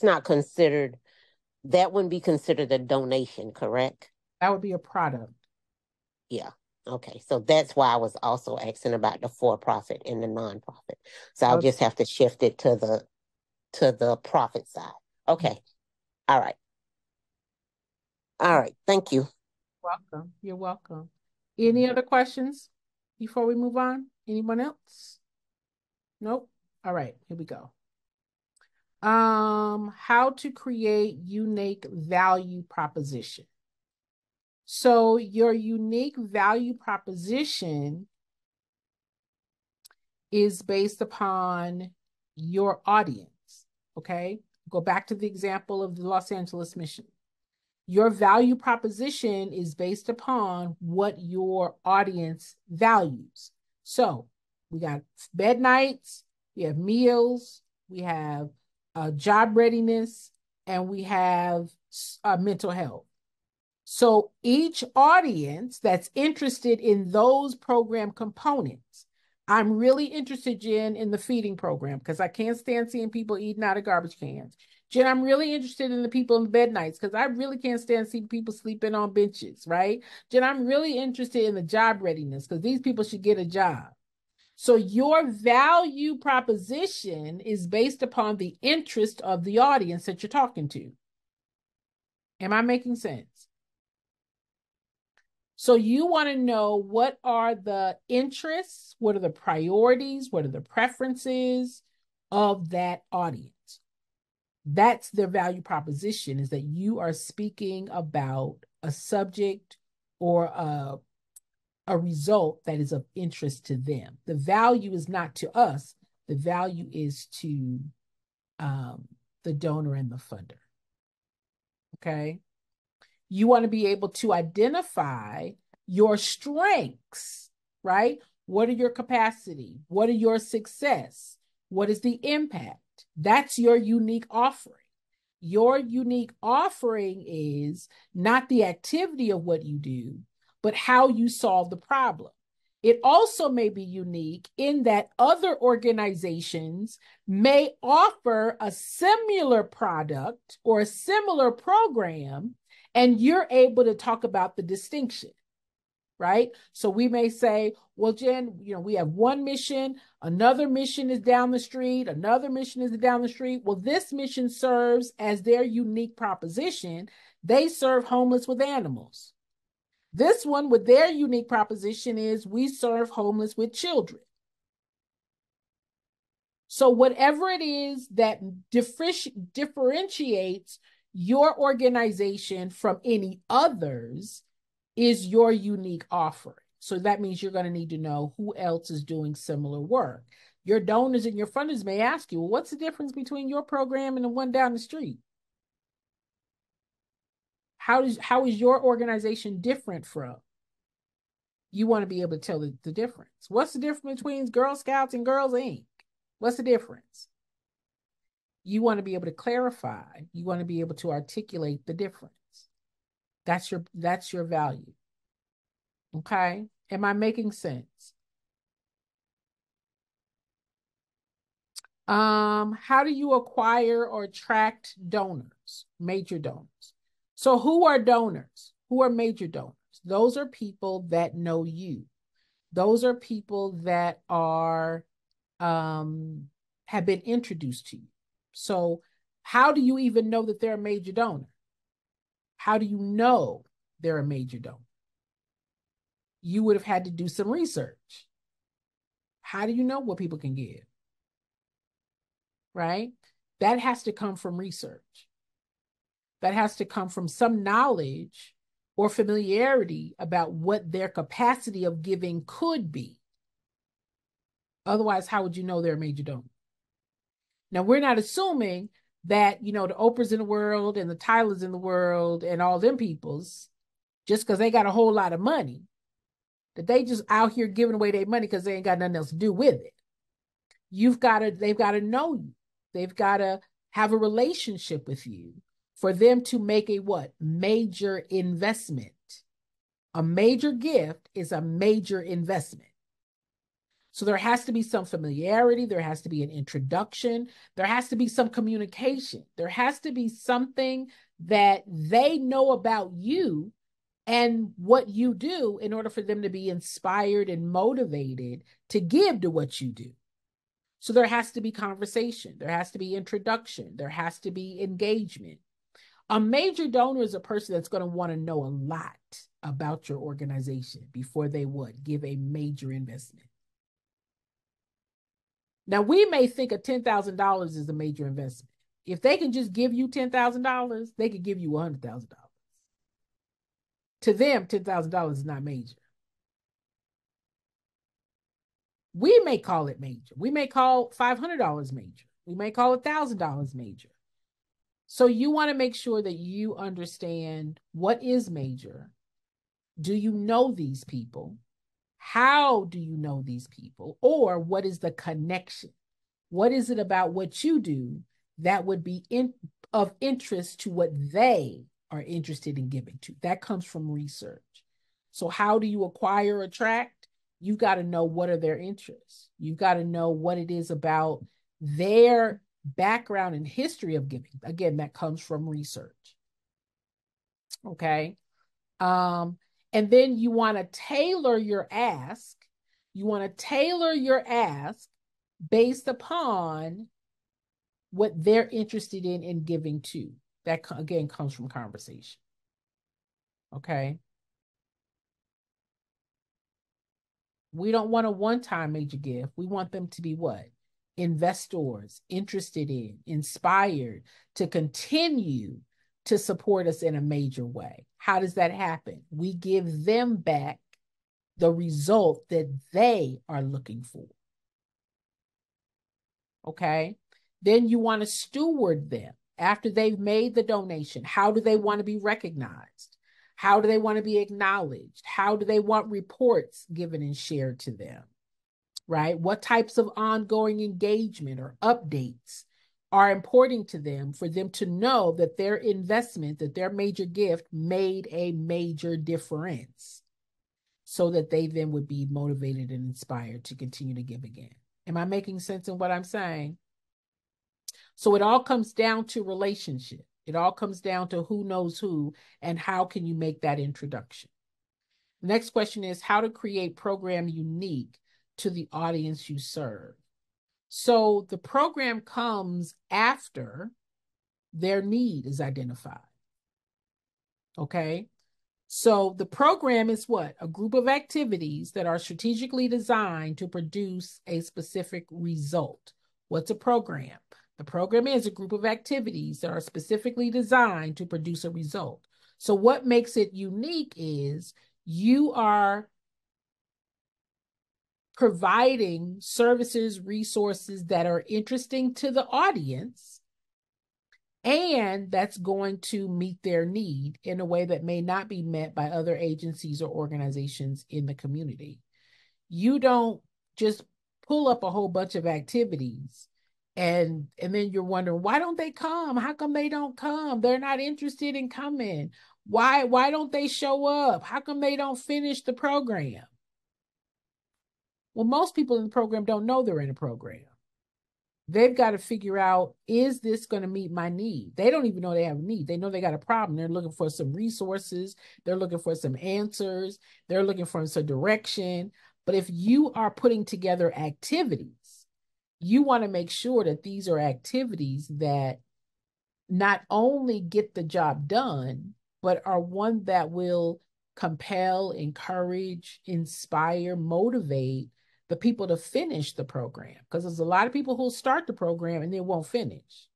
wouldn't be considered a donation, correct? That would be a product. Yeah. Okay. So that's why I was also asking about the for-profit and the nonprofit. So I'll just have to shift it to the profit side. Okay. All right. All right. Thank you. Welcome. You're welcome. Any other questions before we move on? Anyone else? Nope. All right, here we go. How to create unique value proposition. So your unique value proposition is based upon your audience, okay? Go back to the example of the Los Angeles Mission. Your value proposition is based upon what your audience values. So we got bed nights, we have meals, we have job readiness, and we have mental health. So each audience that's interested in those program components, I'm really interested, Jen, in the feeding program because I can't stand seeing people eating out of garbage cans. Jen, I'm really interested in the people in bed nights because I really can't stand seeing people sleeping on benches, right? Jen, I'm really interested in the job readiness because these people should get a job. So your value proposition is based upon the interest of the audience that you're talking to. Am I making sense? So you want to know what are the interests, what are the priorities, what are the preferences of that audience. That's their value proposition, is that you are speaking about a subject or a result that is of interest to them. The value is not to us. The value is to the donor and the funder. Okay? You want to be able to identify your strengths, right? What are your capacity? What are your success? What is the impact? That's your unique offering. Your unique offering is not the activity of what you do, but how you solve the problem. It also may be unique in that other organizations may offer a similar product or a similar program, and you're able to talk about the distinction, right? So we may say, well, Jen, we have one mission, another mission is down the street, another mission is down the street. Well, this mission serves as their unique proposition. They serve homeless with animals. This one with their unique proposition is we serve homeless with children. So whatever it is that differentiates your organization from any others is your unique offering. So that means you're going to need to know who else is doing similar work. Your donors and your funders may ask you, well, what's the difference between your program and the one down the street? How is your organization different from? You want to be able to tell the difference. What's the difference between Girl Scouts and Girls Inc.? What's the difference? You want to be able to clarify. You want to be able to articulate the difference. That's your value. Okay? Am I making sense? How do you acquire or attract donors, major donors? So who are donors? Who are major donors? Those are people that know you. Those are people that are have been introduced to you. So how do you even know that they're a major donor? How do you know they're a major donor? You would have had to do some research. How do you know what people can give? Right? That has to come from research. That has to come from some knowledge or familiarity about what their capacity of giving could be. Otherwise, how would you know they're a major donor? Now, we're not assuming that, the Oprahs in the world and the Tylers in the world and all them peoples, just because they got a whole lot of money, that they just out here giving away their money because they ain't got nothing else to do with it. They've got to know you. They've got to have a relationship with you for them to make a what? Major investment. A major gift is a major investment. So there has to be some familiarity. There has to be an introduction. There has to be some communication. There has to be something that they know about you and what you do in order for them to be inspired and motivated to give to what you do. So there has to be conversation. There has to be introduction. There has to be engagement. A major donor is a person that's going to want to know a lot about your organization before they would give a major investment. Now, we may think a $10,000 is a major investment. If they can just give you $10,000, they could give you $100,000. To them, $10,000 is not major. We may call it major. We may call $500 major. We may call $1,000 major. So you want to make sure that you understand what is major. Do you know these people? How do you know these people? Or what is the connection? What is it about what you do that would be of interest to what they are interested in giving to? That comes from research. So how do you acquire, attract? You've got to know what are their interests. You've got to know what it is about their background and history of giving. Again, that comes from research. Okay. And then you want to tailor your ask. You want to tailor your ask based upon what they're interested in giving to. That, again, comes from conversation. Okay. We don't want a one-time major gift. We want them to be what? Investors, interested in, inspired to continue to support us in a major way. How does that happen? We give them back the result that they are looking for. Okay. Then you want to steward them after they've made the donation. How do they want to be recognized? How do they want to be acknowledged? How do they want reports given and shared to them? Right? What types of ongoing engagement or updates are important to them for them to know that their investment, that their major gift made a major difference, so that they then would be motivated and inspired to continue to give again. Am I making sense in what I'm saying? So it all comes down to relationship. It all comes down to who knows who and how can you make that introduction. The next question is how to create program unique to the audience you serve. So the program comes after their need is identified. Okay. So the program is what? A group of activities that are strategically designed to produce a specific result. What's a program? The program is a group of activities that are specifically designed to produce a result. So what makes it unique is you are providing services, resources that are interesting to the audience, and that's going to meet their need in a way that may not be met by other agencies or organizations in the community. You don't just pull up a whole bunch of activities and then you're wondering, why don't they come? How come they don't come? They're not interested in coming. Why don't they show up? How come they don't finish the program? Well, most people in the program don't know they're in a program. They've got to figure out, is this going to meet my need? They don't even know they have a need. They know they got a problem. They're looking for some resources. They're looking for some answers. They're looking for some direction. But if you are putting together activities, you want to make sure that these are activities that not only get the job done, but are one that will compel, encourage, inspire, motivate the people to finish the program. Because there's a lot of people who'll start the program and they won't finish.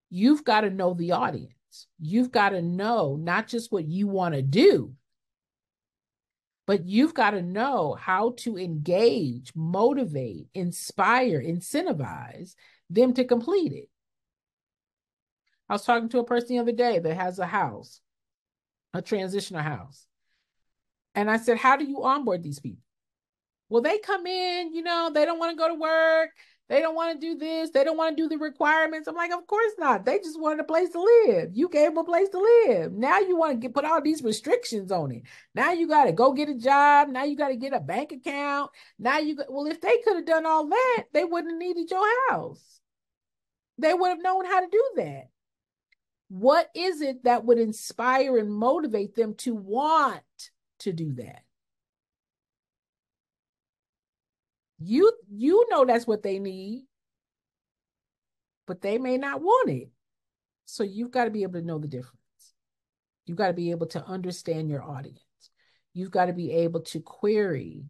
You've got to know the audience. You've got to know not just what you want to do, but you've got to know how to engage, motivate, inspire, incentivize them to complete it. I was talking to a person the other day that has a house, a transitional house. And I said, how do you onboard these people? Well, they come in, they don't want to go to work. They don't want to do this. They don't want to do the requirements. I'm like, of course not. They just wanted a place to live. You gave them a place to live. Now you want to put all these restrictions on it. Now you got to go get a job. Now you got to get a bank account. Well, if they could have done all that, they wouldn't have needed your house. They would have known how to do that. What is it that would inspire and motivate them to want to do that? You know that's what they need, but they may not want it. So you've got to be able to know the difference. You've got to be able to understand your audience. You've got to be able to query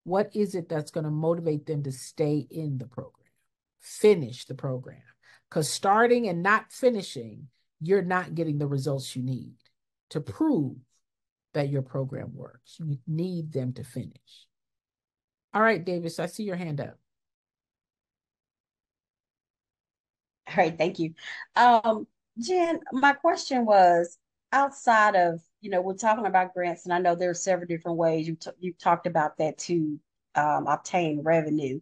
what is it that's going to motivate them to stay in the program, finish the program. Because starting and not finishing, you're not getting the results you need to prove that your program works. You need them to finish. All right, Davis, I see your hand up. All right, thank you. Jen, my question was outside of, we're talking about grants, and I know there are several different ways you've talked about that to obtain revenue.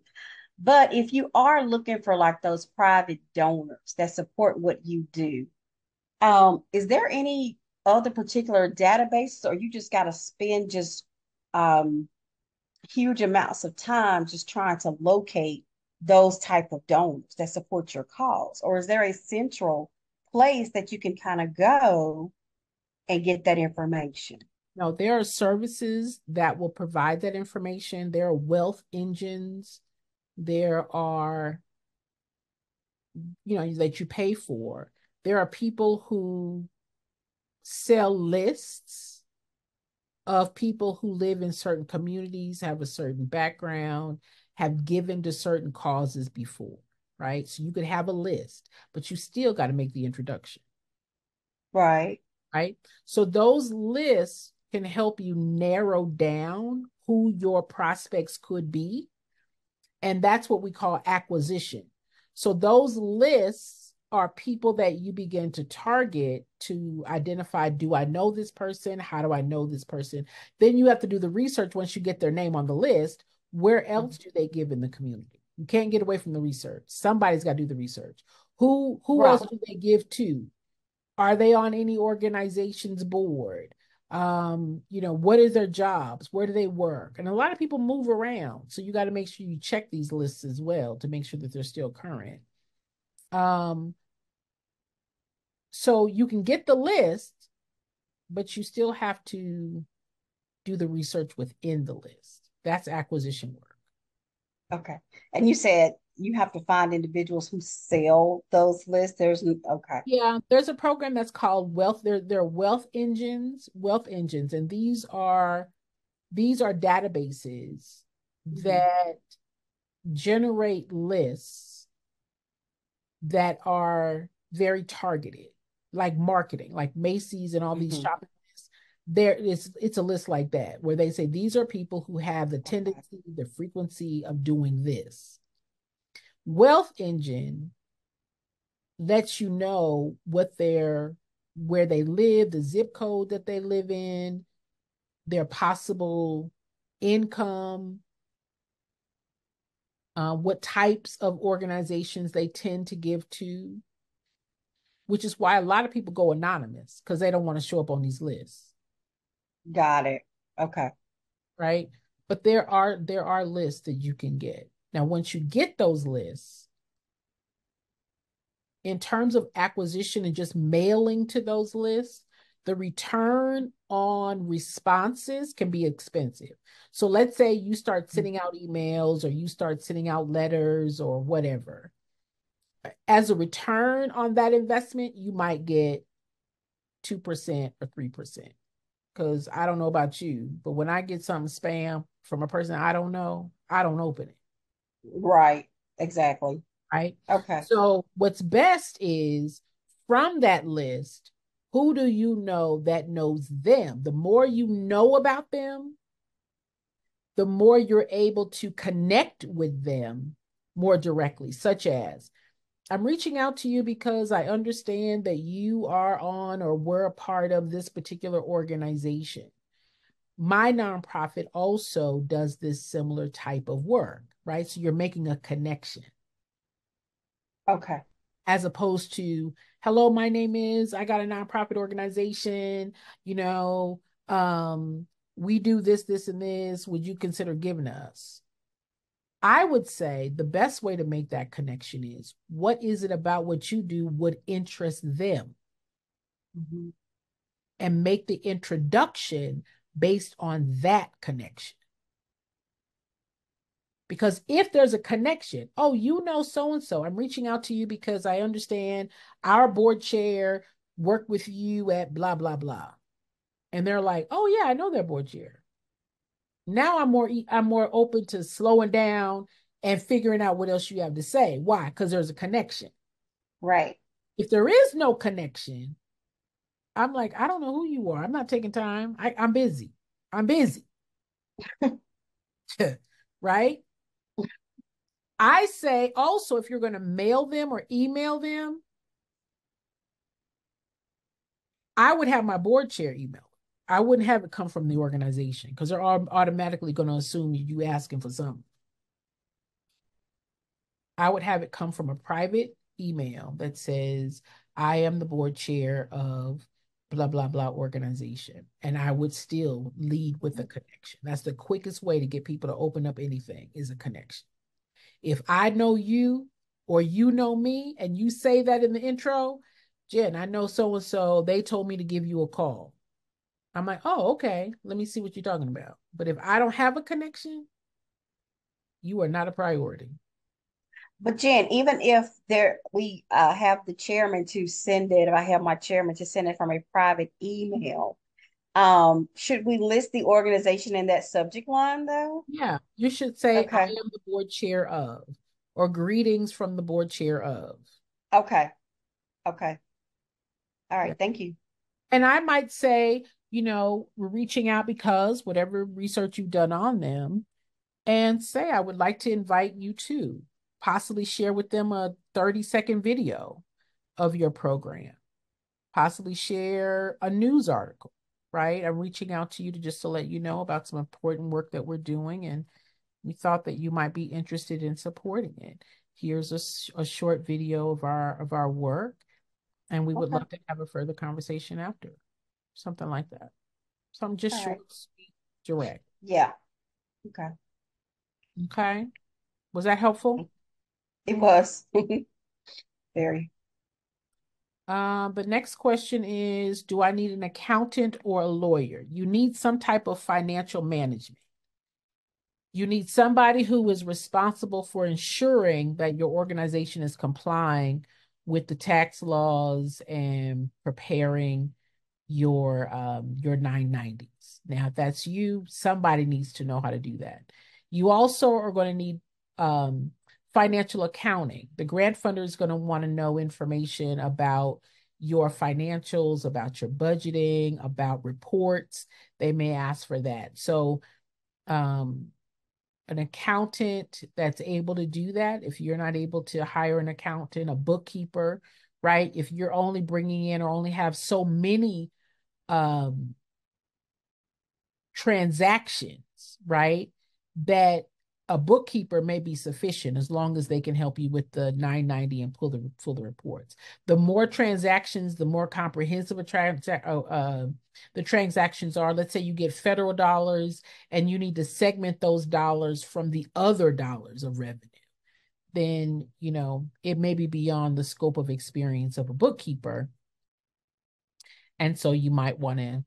But if you are looking for like those private donors that support what you do, is there any other particular databases, or you just got to spend just huge amounts of time just trying to locate those type of donors that support your cause? Or is there a central place that you can kind of go and get that information? No, there are services that will provide that information. There are wealth engines. There are, that you pay for. There are people who sell lists of people who live in certain communities, have a certain background, have given to certain causes before, right? So you could have a list, but you still got to make the introduction. Right. Right. So those lists can help you narrow down who your prospects could be. And that's what we call acquisition. So those lists are people that you begin to target to identify, do I know this person? How do I know this person? Then you have to do the research once you get their name on the list. Where else do they give in the community? You can't get away from the research. Somebody's got to do the research. Who Right. else do they give to? Are they on any organization's board? What is their jobs? Where do they work? And a lot of people move around. So you got to make sure you check these lists as well to make sure that they're still current. So you can get the list, but you still have to do the research within the list. That's acquisition work. Okay. And you said you have to find individuals who sell those lists. Okay. Yeah, there's a program that's called Wealth. There are wealth engines, and these are databases that generate lists that are very targeted, like marketing, like Macy's and all these shopping lists. It's a list like that where they say these are people who have the tendency, the frequency of doing this. Wealth Engine lets you know where they live, the zip code that they live in, their possible income, what types of organizations they tend to give to, which is why a lot of people go anonymous because they don't want to show up on these lists. Got it. Okay. Right. But there are lists that you can get. Now, once you get those lists, in terms of acquisition and just mailing to those lists, the return on responses can be expensive. So let's say you start sending out emails or you start sending out letters or whatever. As a return on that investment, you might get 2% or 3%. Because I don't know about you, but when I get something spam from a person I don't know, I don't open it. Right. Exactly. Right. Okay. So what's best is from that list, who do you know that knows them? The more you know about them, the more you're able to connect with them more directly, such as, I'm reaching out to you because I understand that you are on or were a part of this particular organization. My nonprofit also does this similar type of work, right? So you're making a connection. Okay. As opposed to, hello, my name is, I got a nonprofit organization, we do this, this, and this. Would you consider giving us? I would say the best way to make that connection is, what is it about what you do would interest them? Mm-hmm. And make the introduction based on that connection. Because if there's a connection, oh, so-and-so, I'm reaching out to you because I understand our board chair worked with you at blah, blah, blah. And they're like, oh yeah, I know their board chair. Now I'm more open to slowing down and figuring out what else you have to say. Why? Because there's a connection. Right. If there is no connection, I'm like, I don't know who you are. I'm not taking time. I'm busy. I'm busy. Right? I say also, if you're going to mail them or email them, I would have my board chair email. I wouldn't have it come from the organization because they're automatically going to assume you asking for something. I would have it come from a private email that says, I am the board chair of blah, blah, blah organization. And I would still lead with a connection. That's the quickest way to get people to open up anything, is a connection. If I know you or you know me and you say that in the intro, Jen, I know so-and-so, they told me to give you a call. I'm like, oh, okay, let me see what you're talking about. But if I don't have a connection, you are not a priority. But Jen, even if we have the chairman to send it, if I have my chairman to send it from a private email, should we list the organization in that subject line though? Yeah, you should say, Okay. I am the board chair of, or greetings from the board chair of. Okay. Okay. All right. Yeah. Thank you. And I might say, we're reaching out because whatever research you've done on them, and say, I would like to invite you to possibly share with them a 30-second video of your program, possibly share a news article, right? I'm reaching out to you to let you know about some important work that we're doing, and we thought that you might be interested in supporting it. Here's a short video of our work, and we would love to have a further conversation after. Something like that. Something just short, sweet, direct. Yeah. Okay. Okay. Was that helpful? It was. Very. The next question is, do I need an accountant or a lawyer? You need some type of financial management. You need somebody who is responsible for ensuring that your organization is complying with the tax laws and preparing your 990s. Now, if that's you, somebody needs to know how to do that. You also are going to need financial accounting. The grant funder is going to want to know information about your financials, about your budgeting, about reports. They may ask for that. So an accountant that's able to do that, if you're not able to hire an accountant, a bookkeeper, right? If you're only bringing in or only have so many transactions, right, that a bookkeeper may be sufficient as long as they can help you with the 990 and pull the reports. The more transactions, the more comprehensive the transactions are. Let's say you get federal dollars and you need to segment those dollars from the other dollars of revenue. Then, it may be beyond the scope of experience of a bookkeeper. And so you might want to,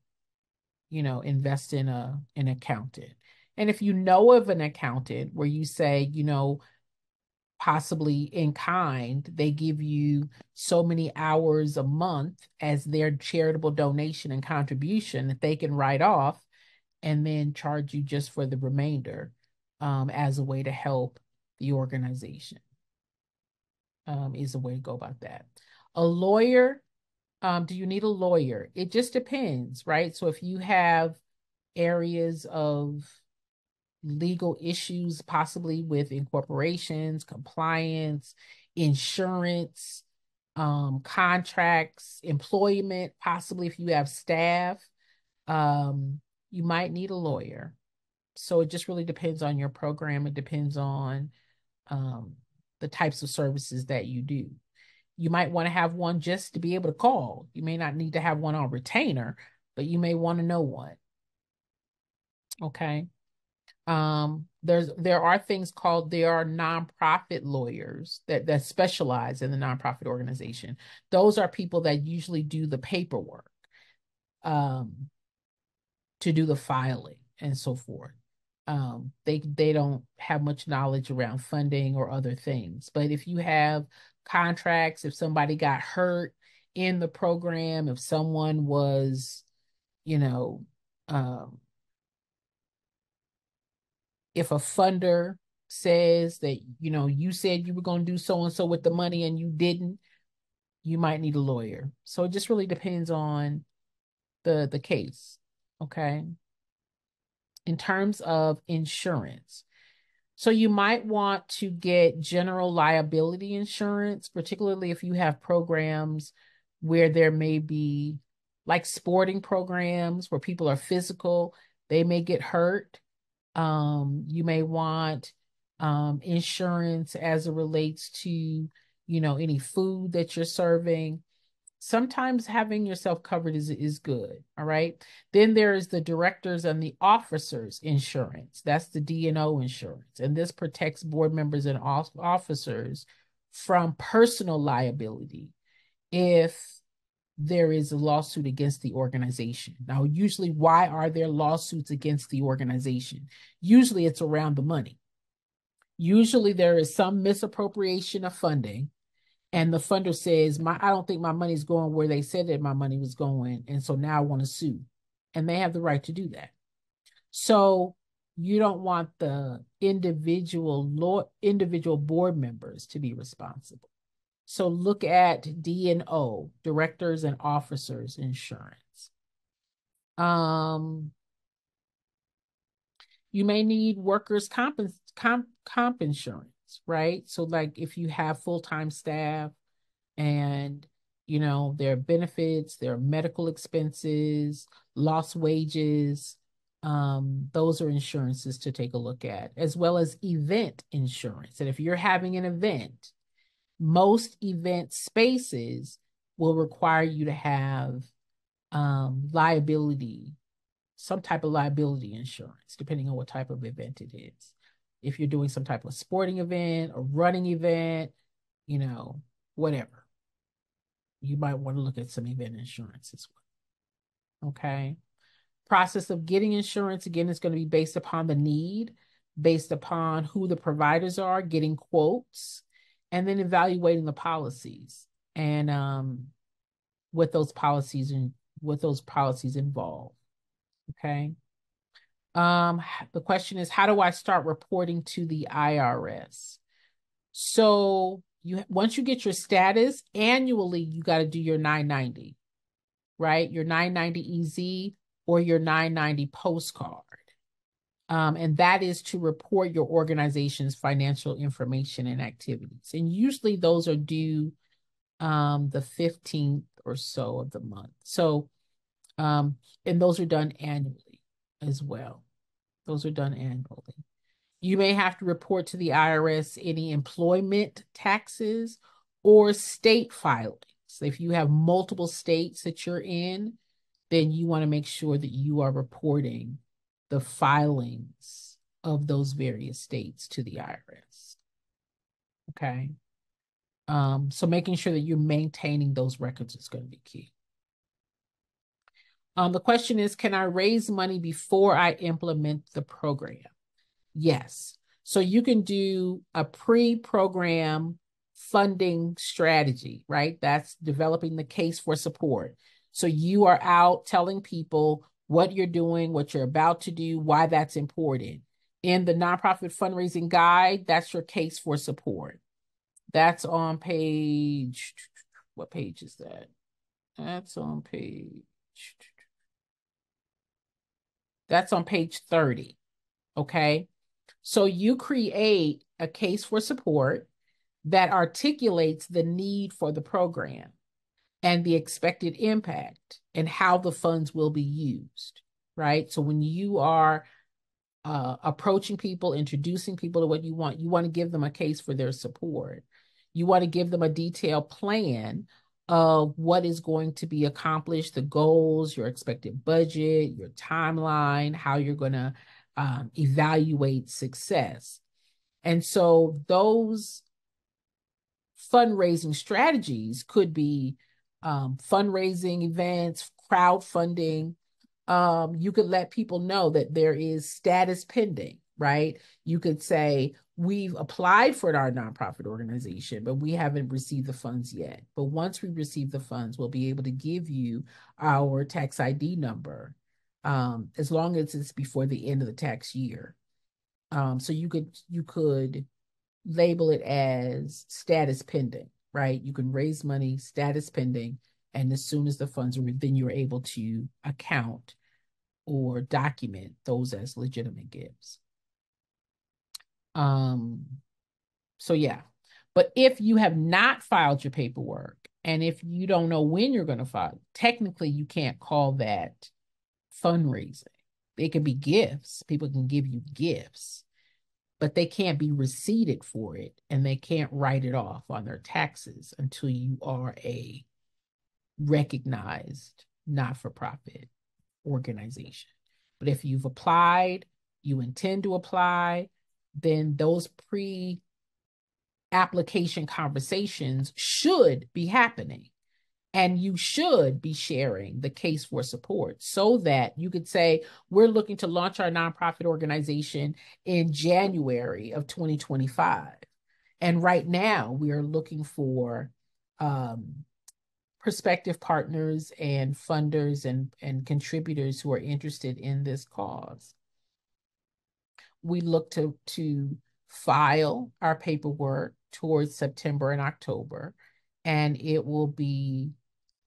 invest in an accountant. And if you know of an accountant where you say, possibly in kind, they give you so many hours a month as their charitable donation and contribution that they can write off and then charge you just for the remainder as a way to help the organization, is a way to go about that. A lawyer Do you need a lawyer? It just depends, right? So if you have areas of legal issues, possibly with incorporations, compliance, insurance, contracts, employment, possibly if you have staff, you might need a lawyer. So it just really depends on your program. It depends on the types of services that you do. You might want to have one just to be able to call. You may not need to have one on retainer, but you may want to know one. Okay. There are things called, there are nonprofit lawyers that specialize in the nonprofit organization. Those are people that usually do the paperwork, to do the filing and so forth. They don't have much knowledge around funding or other things. But if you have contracts, if somebody got hurt in the program, if someone was, if a funder says that, you said you were going to do so and so with the money and you didn't, you might need a lawyer. So it just really depends on the case. Okay. In terms of insurance, so you might want to get general liability insurance, particularly if you have programs where there may be like sporting programs where people are physical, they may get hurt. You may want insurance as it relates to, any food that you're serving. Sometimes having yourself covered is good. All right. Then there is the directors and the officers insurance. That's the D&O insurance. And this protects board members and officers from personal liability if there is a lawsuit against the organization. Now, usually, why are there lawsuits against the organization? Usually it's around the money. Usually there is some misappropriation of funding. And the funder says, I don't think my money's going where they said that my money was going. And so now I want to sue. And they have the right to do that. So you don't want the individual board members to be responsible. So look at D&O, directors and officers insurance. You may need workers' comp insurance, right? So like if you have full-time staff and, their benefits, their medical expenses, lost wages, those are insurances to take a look at, as well as event insurance. And if you're having an event, most event spaces will require you to have liability, some type of liability insurance, depending on what type of event it is. If you're doing some type of sporting event or running event, whatever, you might want to look at some event insurance as well. Okay. Process of getting insurance, again, is going to be based upon the need, based upon who the providers are, getting quotes, and then evaluating the policies and what those policies involve. Okay. The question is, how do I start reporting to the IRS? So once you get your status annually, you got to do your 990, right? Your 990 EZ or your 990 postcard. And that is to report your organization's financial information and activities. And usually those are due the 15th or so of the month. So, and those are done annually as well. Those are done annually. You may have to report to the IRS any employment taxes or state filings. So if you have multiple states that you're in, then you want to make sure that you are reporting the filings of those various states to the IRS. Okay. So making sure that you're maintaining those records is going to be key. The question is, can I raise money before I implement the program? Yes. So you can do a pre-program funding strategy, right? That's developing the case for support. So you are out telling people what you're doing, what you're about to do, why that's important. In the nonprofit fundraising guide, that's your case for support. That's on page, what page is that? That's on page 30. Okay. So you create a case for support that articulates the need for the program and the expected impact and how the funds will be used, right? So when you are approaching people, introducing people to what you want to give them a case for their support. You want to give them a detailed plan of what is going to be accomplished, the goals, your expected budget, your timeline, how you're going to evaluate success. And so those fundraising strategies could be fundraising events, crowdfunding. You could let people know that there is status pending, right? You could say, we've applied for our nonprofit organization, but we haven't received the funds yet. But once we receive the funds, we'll be able to give you our tax ID number, as long as it's before the end of the tax year. So you could label it as status pending, right? You can raise money, status pending, and as soon as the funds are, then you're able to account or document those as legitimate gifts. So yeah, but if you have not filed your paperwork and if you don't know when you're going to file, technically you can't call that fundraising. They can be gifts. People can give you gifts, but they can't be receipted for it and they can't write it off on their taxes until you are a recognized not-for-profit organization. But if you've applied, you intend to apply, then those pre-application conversations should be happening. And you should be sharing the case for support so that you could say, we're looking to launch our nonprofit organization in January of 2025. And right now we are looking for prospective partners and funders and contributors who are interested in this cause. We look to file our paperwork towards September and October, and it will be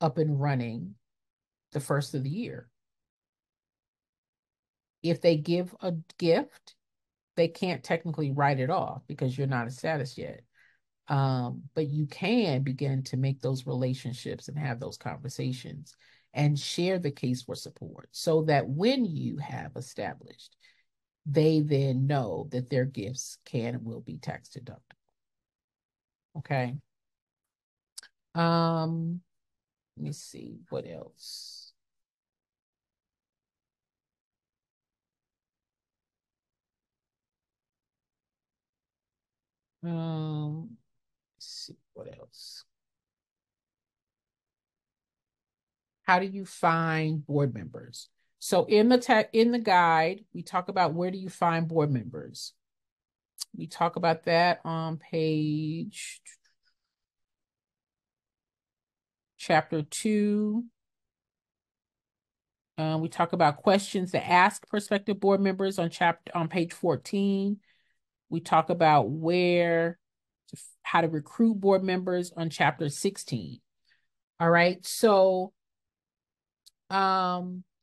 up and running the first of the year. If they give a gift, they can't technically write it off because you're not a status yet. But you can begin to make those relationships and have those conversations and share the case for support so that when you have established, they then know that their gifts can and will be tax deductible. Okay. Let me see what else. Let's see what else. How do you find board members? So in the guide, we talk about where do you find board members. We talk about that on page chapter 2. We talk about questions to ask prospective board members on page 14. We talk about how to recruit board members on chapter 16. All right, so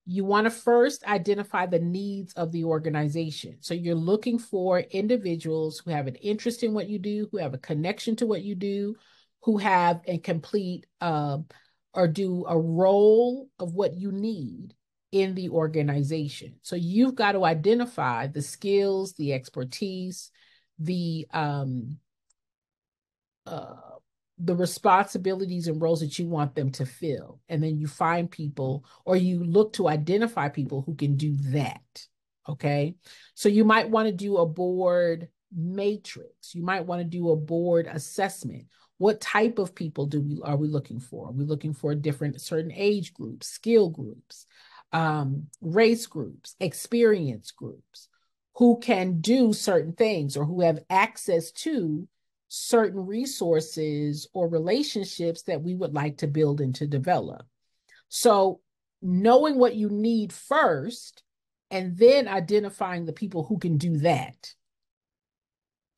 you want to first identify the needs of the organization. So you're looking for individuals who have an interest in what you do, who have a connection to what you do, who have a complete or do a role of what you need in the organization. So you've got to identify the skills, the expertise, the responsibilities and roles that you want them to fill. And then you find people, or you look to identify people who can do that. Okay. So you might want to do a board matrix. You might want to do a board assessment. What type of people are we looking for? Are we looking for certain age groups, skill groups, race groups, experience groups, who can do certain things or who have access to certain resources or relationships that we would like to build and to develop. So knowing what you need first, and then identifying the people who can do that.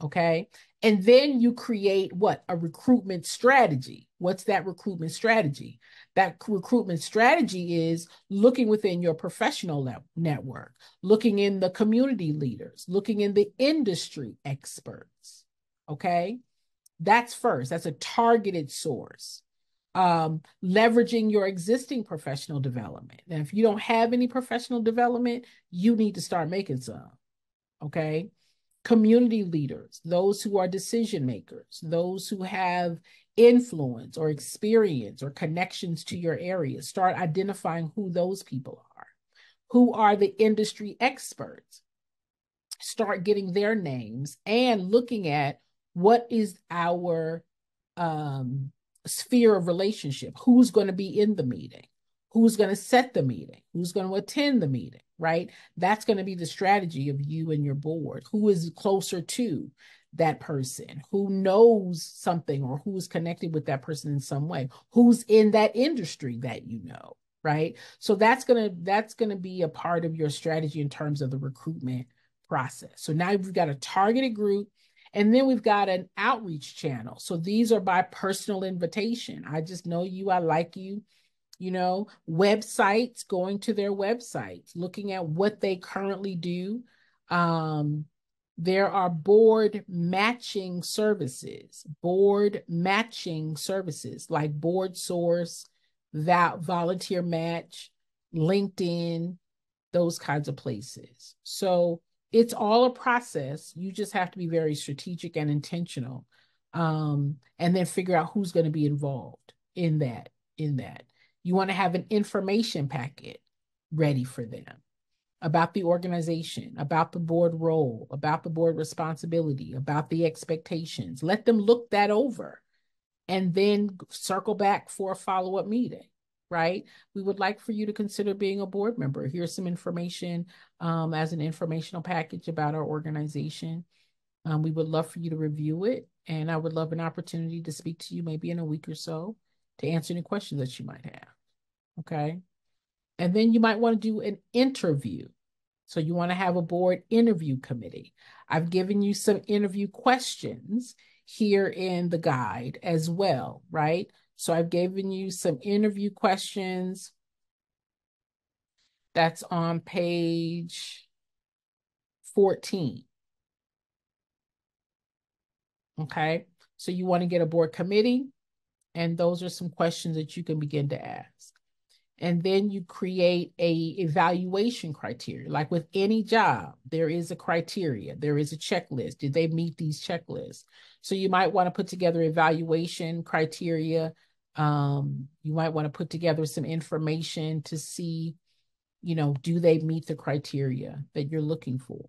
Okay. And then you create a recruitment strategy. What's that recruitment strategy? That recruitment strategy is looking within your professional network, looking in the community leaders, looking in the industry experts. Okay, that's first. That's a targeted source. Leveraging your existing professional development. And if you don't have any professional development, you need to start making some. Okay, community leaders, those who are decision makers, those who have influence or experience or connections to your area. Start identifying who those people are. Who are the industry experts? Start getting their names and looking at what is our sphere of relationship. Who's going to be in the meeting? Who's going to set the meeting? Who's going to attend the meeting, right? That's going to be the strategy of you and your board. Who is closer to that person? Who knows something or who's connected with that person in some way? Who's in that industry that you know, right? So that's gonna be a part of your strategy in terms of the recruitment process. So now we've got a targeted group, and then we've got an outreach channel. So these are by personal invitation. I just know you, I like you. You know, websites, going to their websites, looking at what they currently do. There are board matching services like Board Source, Volunteer Match, LinkedIn, those kinds of places. So it's all a process. You just have to be very strategic and intentional, and then figure out who's going to be involved in that. You want to have an information packet ready for them about the organization, about the board role, about the board responsibility, about the expectations. Let them look that over and then circle back for a follow-up meeting, right? We would like for you to consider being a board member. Here's some information as an informational package about our organization. We would love for you to review it, and I would love an opportunity to speak to you maybe in a week or so to answer any questions that you might have, okay? And then you might want to do an interview. So you want to have a board interview committee. I've given you some interview questions here in the guide as well, right? So I've given you some interview questions. That's on page 14. Okay, so you want to get a board committee, and those are some questions that you can begin to ask. And then you create a evaluation criteria. Like with any job, there is a criteria, there is a checklist. Did they meet these checklists? So you might want to put together evaluation criteria. You might want to put together some information to see, you know, do they meet the criteria that you're looking for?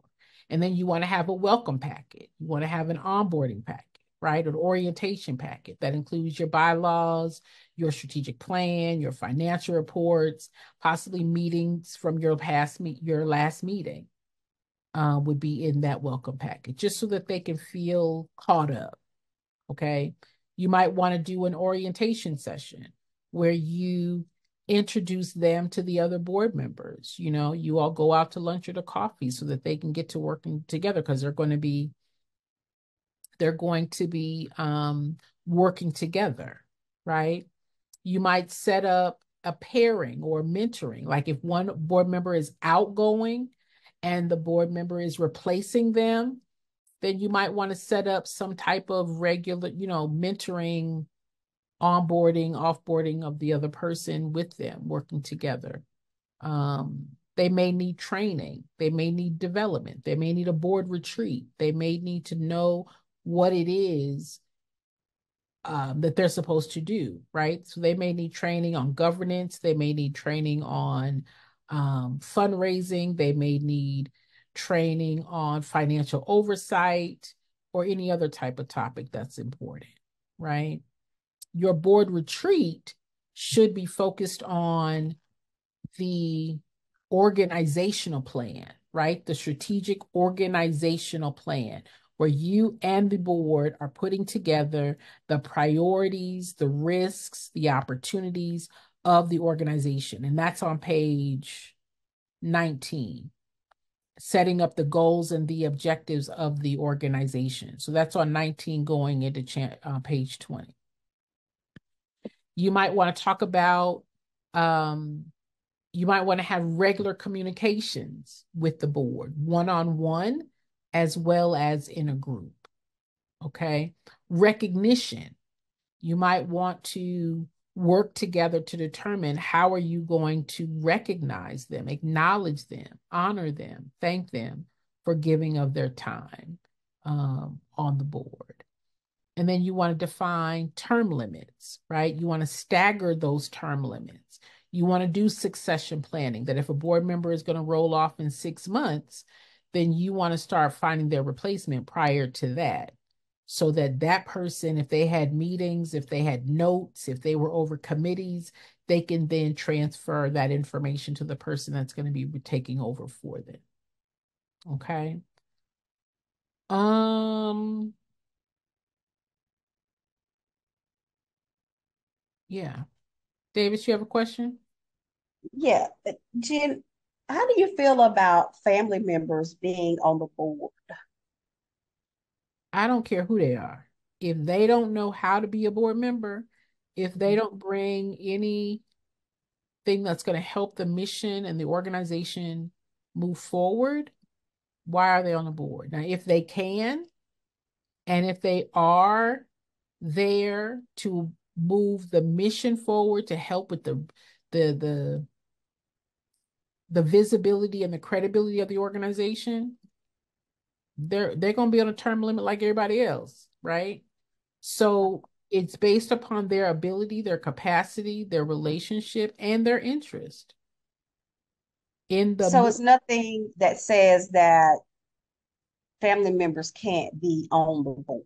And then you want to have a welcome packet. You want to have an onboarding packet, right? An orientation packet that includes your bylaws, your strategic plan, your financial reports, possibly meetings from your last meeting would be in that welcome packet, just so that they can feel caught up, okay? You might want to do an orientation session where you introduce them to the other board members. You know, you all go out to lunch or to coffee so that they can get to working together, because they're going to be working together, right? You might set up a pairing or mentoring. Like if one board member is outgoing and the board member is replacing them, then you might want to set up some type of regular, you know, mentoring, onboarding, offboarding of the other person with them, working together. They may need training. They may need development. They may need a board retreat. They may need to know what it is that they're supposed to do, right? So they may need training on governance. They may need training on fundraising. They may need training on financial oversight or any other type of topic that's important, right? Your board retreat should be focused on the organizational plan, right? The strategic organizational plan, where you and the board are putting together the priorities, the risks, the opportunities of the organization. And that's on page 19, setting up the goals and the objectives of the organization. So that's on 19 going into page 20. You might want to talk about, you might want to have regular communications with the board, one-on-one, as well as in a group. Okay. Recognition. You might want to work together to determine how are you going to recognize them, acknowledge them, honor them, thank them for giving of their time on the board. And then you want to define term limits, right? You want to stagger those term limits. You want to do succession planning, that if a board member is going to roll off in 6 months, then you want to start finding their replacement prior to that. So that that person, if they had meetings, if they had notes, if they were over committees, they can then transfer that information to the person that's going to be taking over for them. Okay. Yeah. Davis, you have a question? Yeah. Jen, how do you feel about family members being on the board? I don't care who they are. If they don't know how to be a board member, if they don't bring anything that's going to help the mission and the organization move forward, why are they on the board? Now, if they can, and if they are there to move the mission forward to help with the visibility and the credibility of the organization, they're going to be on a term limit like everybody else, right? So it's based upon their ability, their capacity, their relationship, and their interest in So the. it's nothing that says that family members can't be on the board.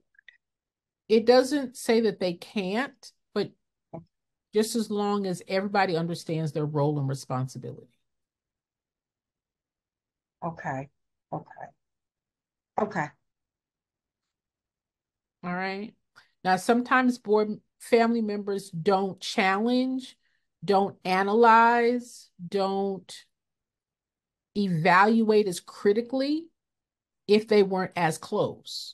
It doesn't say that they can't, but just as long as everybody understands their role and responsibility. Okay. Okay. Okay. All right. Now, sometimes board family members don't challenge, don't analyze, don't evaluate as critically if they weren't as close.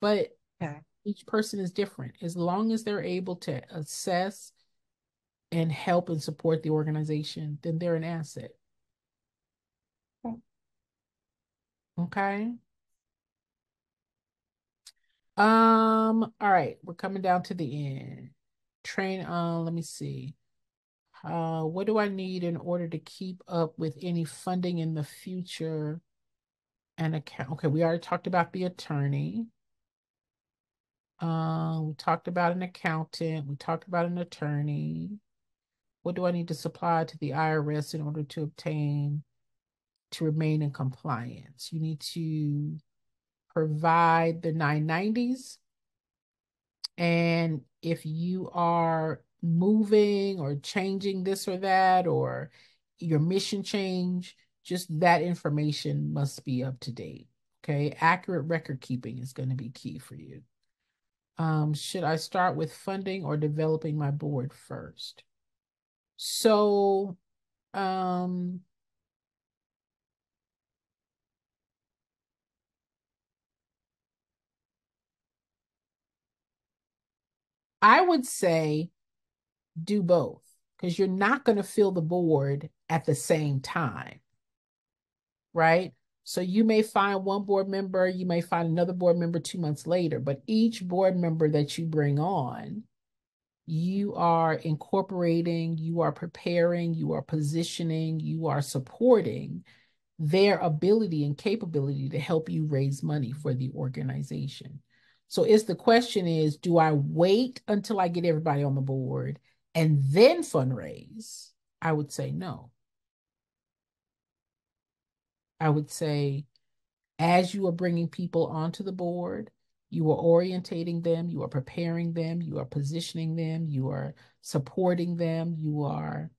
But Okay. each person is different. As long as they're able to assess and help and support the organization, then they're an asset. Okay. All right, we're coming down to the end. Let me see. What do I need in order to keep up with any funding in the future and account? Okay, we already talked about the attorney. We talked about an accountant. We talked about an attorney. What do I need to supply to the IRS in order to remain in compliance? You need to provide the 990s. And if you are moving or changing this or that, or your mission change, just that information must be up to date. Okay. Accurate record keeping is going to be key for you. Should I start with funding or developing my board first? So, I would say do both, because you're not going to fill the board at the same time, right? So you may find one board member, you may find another board member 2 months later, but each board member that you bring on, you are incorporating, you are preparing, you are positioning, you are supporting their ability and capability to help you raise money for the organization. So it's the question is, do I wait until I get everybody on the board and then fundraise? I would say no. I would say, as you are bringing people onto the board, you are orientating them, you are preparing them, you are positioning them, you are supporting them, you are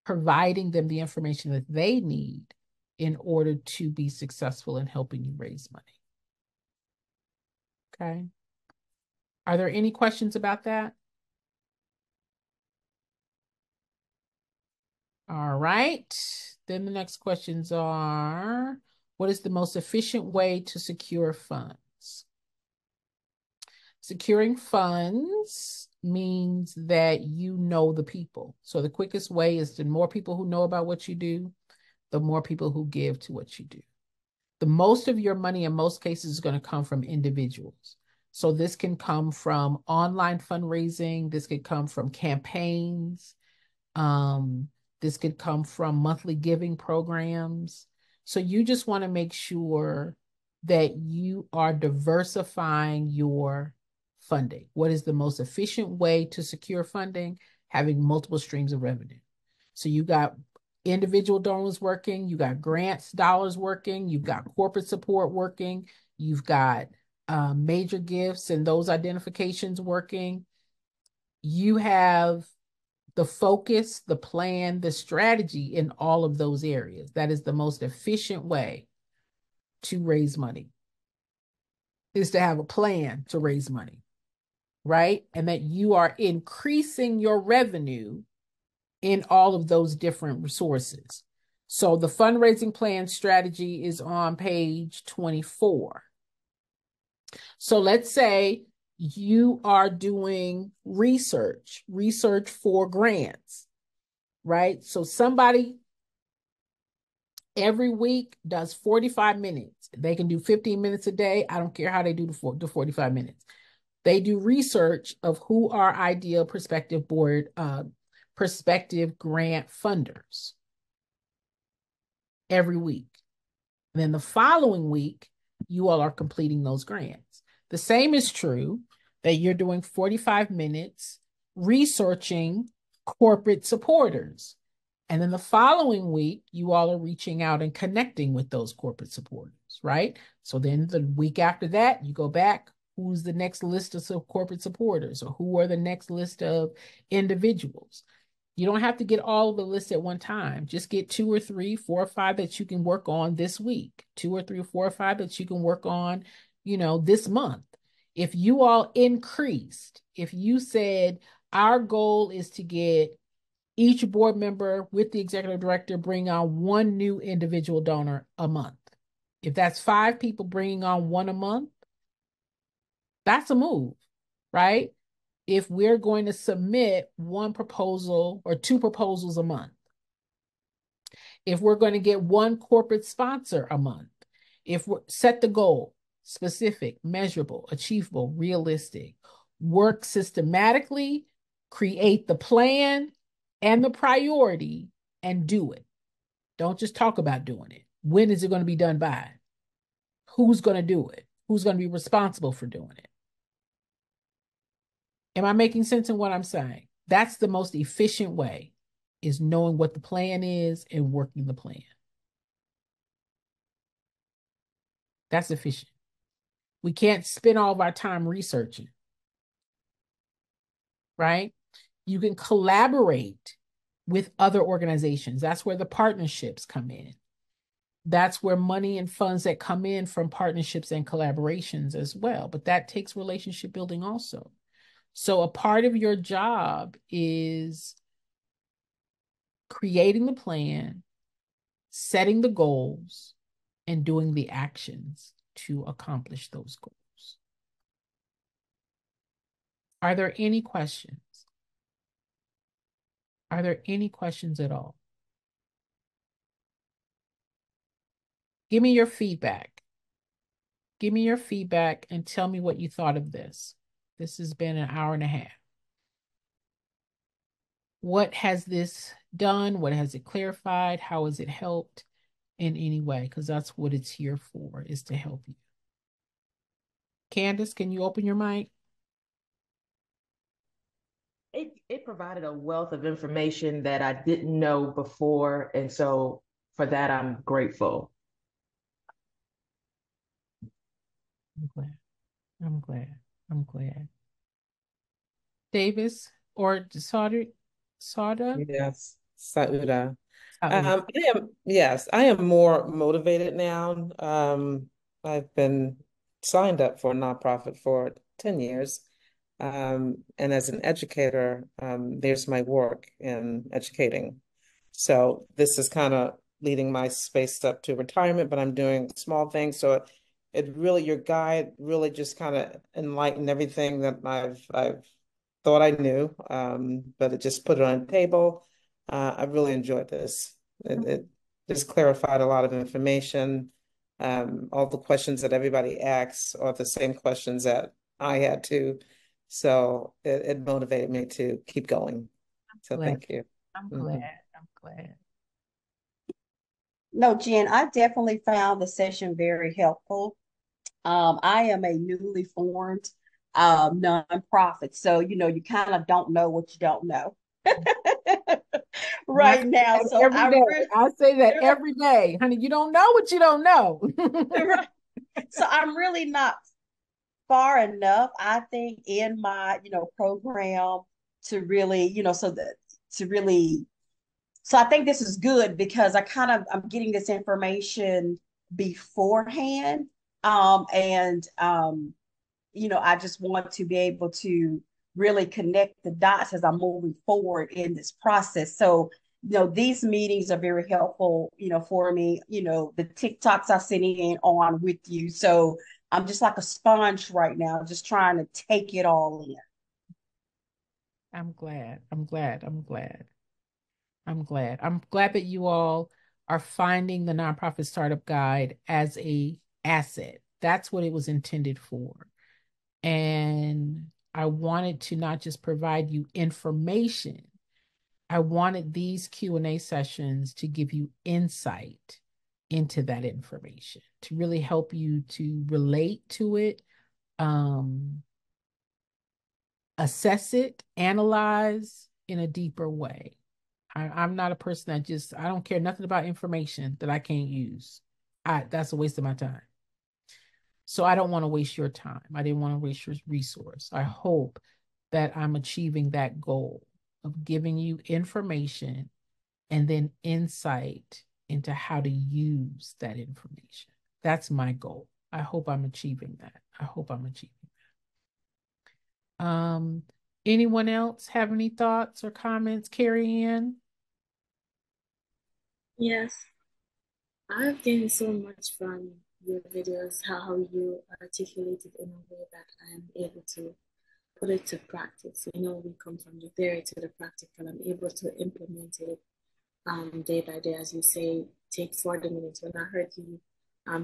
providing them the information that they need in order to be successful in helping you raise money. Okay. Are there any questions about that? All right. Then the next questions are, what is the most efficient way to secure funds? Securing funds means that you know the people. So the quickest way is the more people who know about what you do, the more people who give to what you do. The most of your money in most cases is going to come from individuals. So this can come from online fundraising. This could come from campaigns. This could come from monthly giving programs. So you just want to make sure that you are diversifying your funding. What is the most efficient way to secure funding? Having multiple streams of revenue. So you got individual donors working, you got grants dollars working, you've got corporate support working, you've got major gifts and those identifications working. You have the focus, the plan, the strategy in all of those areas. That is the most efficient way to raise money, is to have a plan to raise money, right? And that you are increasing your revenue in all of those different resources. So the fundraising plan strategy is on page 24. So let's say you are doing research for grants, right? So somebody every week does 45 minutes. They can do 15 minutes a day. I don't care how they do the 45 minutes. They do research of who are ideal prospective grant funders every week. And then the following week, you all are completing those grants. The same is true that you're doing 45 minutes researching corporate supporters. And then the following week, you all are reaching out and connecting with those corporate supporters, right? So then the week after that, you go back, who's the next list of corporate supporters, or who are the next list of individuals? You don't have to get all of the lists at one time. Just get 2 or 3, 4 or 5 that you can work on this week, 2 or 3 or 4 or 5 that you can work on, this month. If you all increased, if you said, our goal is to get each board member with the executive director bring on 1 new individual donor a month. If that's 5 people bringing on 1 a month, that's a move, right? If we're going to submit 1 proposal or 2 proposals a month, if we're going to get 1 corporate sponsor a month, if we set the goal, specific, measurable, achievable, realistic, work systematically, create the plan and the priority, and do it. Don't just talk about doing it. When is it going to be done by? Who's going to do it? Who's going to be responsible for doing it? Am I making sense in what I'm saying? That's the most efficient way, is knowing what the plan is and working the plan. That's efficient. We can't spend all of our time researching, right? You can collaborate with other organizations. That's where the partnerships come in. That's where money and funds that come in from partnerships and collaborations as well. But that takes relationship building also. So a part of your job is creating the plan, setting the goals, and doing the actions to accomplish those goals. Are there any questions? Are there any questions at all? Give me your feedback. Give me your feedback and tell me what you thought of this. This has been an hour and a half. What has this done? What has it clarified? How has it helped in any way? Because that's what it's here for, is to help you. Candace, can you open your mic? It provided a wealth of information that I didn't know before. And so for that, I'm grateful. I'm glad. Davis or Sauda? Yes, Sauda. I am more motivated now. I've been signed up for a nonprofit for 10 years. And as an educator, there's my work in educating. So this is kind of leading my space up to retirement, but I'm doing small things. So it really, your guide really just kind of enlightened everything that I've thought I knew, but it just put it on the table. I really enjoyed this. It just clarified a lot of information. All the questions that everybody asks are the same questions that I had to. So it motivated me to keep going. So Glad. thank you. I'm glad. I'm glad. No, Jen, I definitely found the session very helpful. I am a newly formed nonprofit, so you kind of don't know what you don't know right now. So Every day. I say that every day, honey. You don't know what you don't know. right. So I'm really not far enough, I think, in my program to really, so that to really. So I think this is good because I'm getting this information beforehand, and I just want to be able to really connect the dots as I'm moving forward in this process. So, these meetings are very helpful, for me, the TikToks I'm sitting in on with you. So I'm just like a sponge right now, just trying to take it all in. I'm glad. I'm glad. I'm glad. I'm glad. I'm glad that you all are finding the Nonprofit Startup Guide as a asset. That's what it was intended for. And I wanted to not just provide you information. I wanted these Q&A sessions to give you insight into that information, to really help you to relate to it, assess it, analyze in a deeper way. I'm not a person that I don't care nothing about information that I can't use. That's a waste of my time. So I don't want to waste your time. I didn't want to waste your resource. I hope that I'm achieving that goal of giving you information and then insight into how to use that information. That's my goal. I hope I'm achieving that. I hope I'm achieving that. Anyone else have any thoughts or comments? Carrie Ann? Yes, I've gained so much from your videos, how you articulate it in a way that I am able to put it to practice. We come from the theory to the practical. I'm able to implement it day by day, as you say, take 40 minutes. When I heard you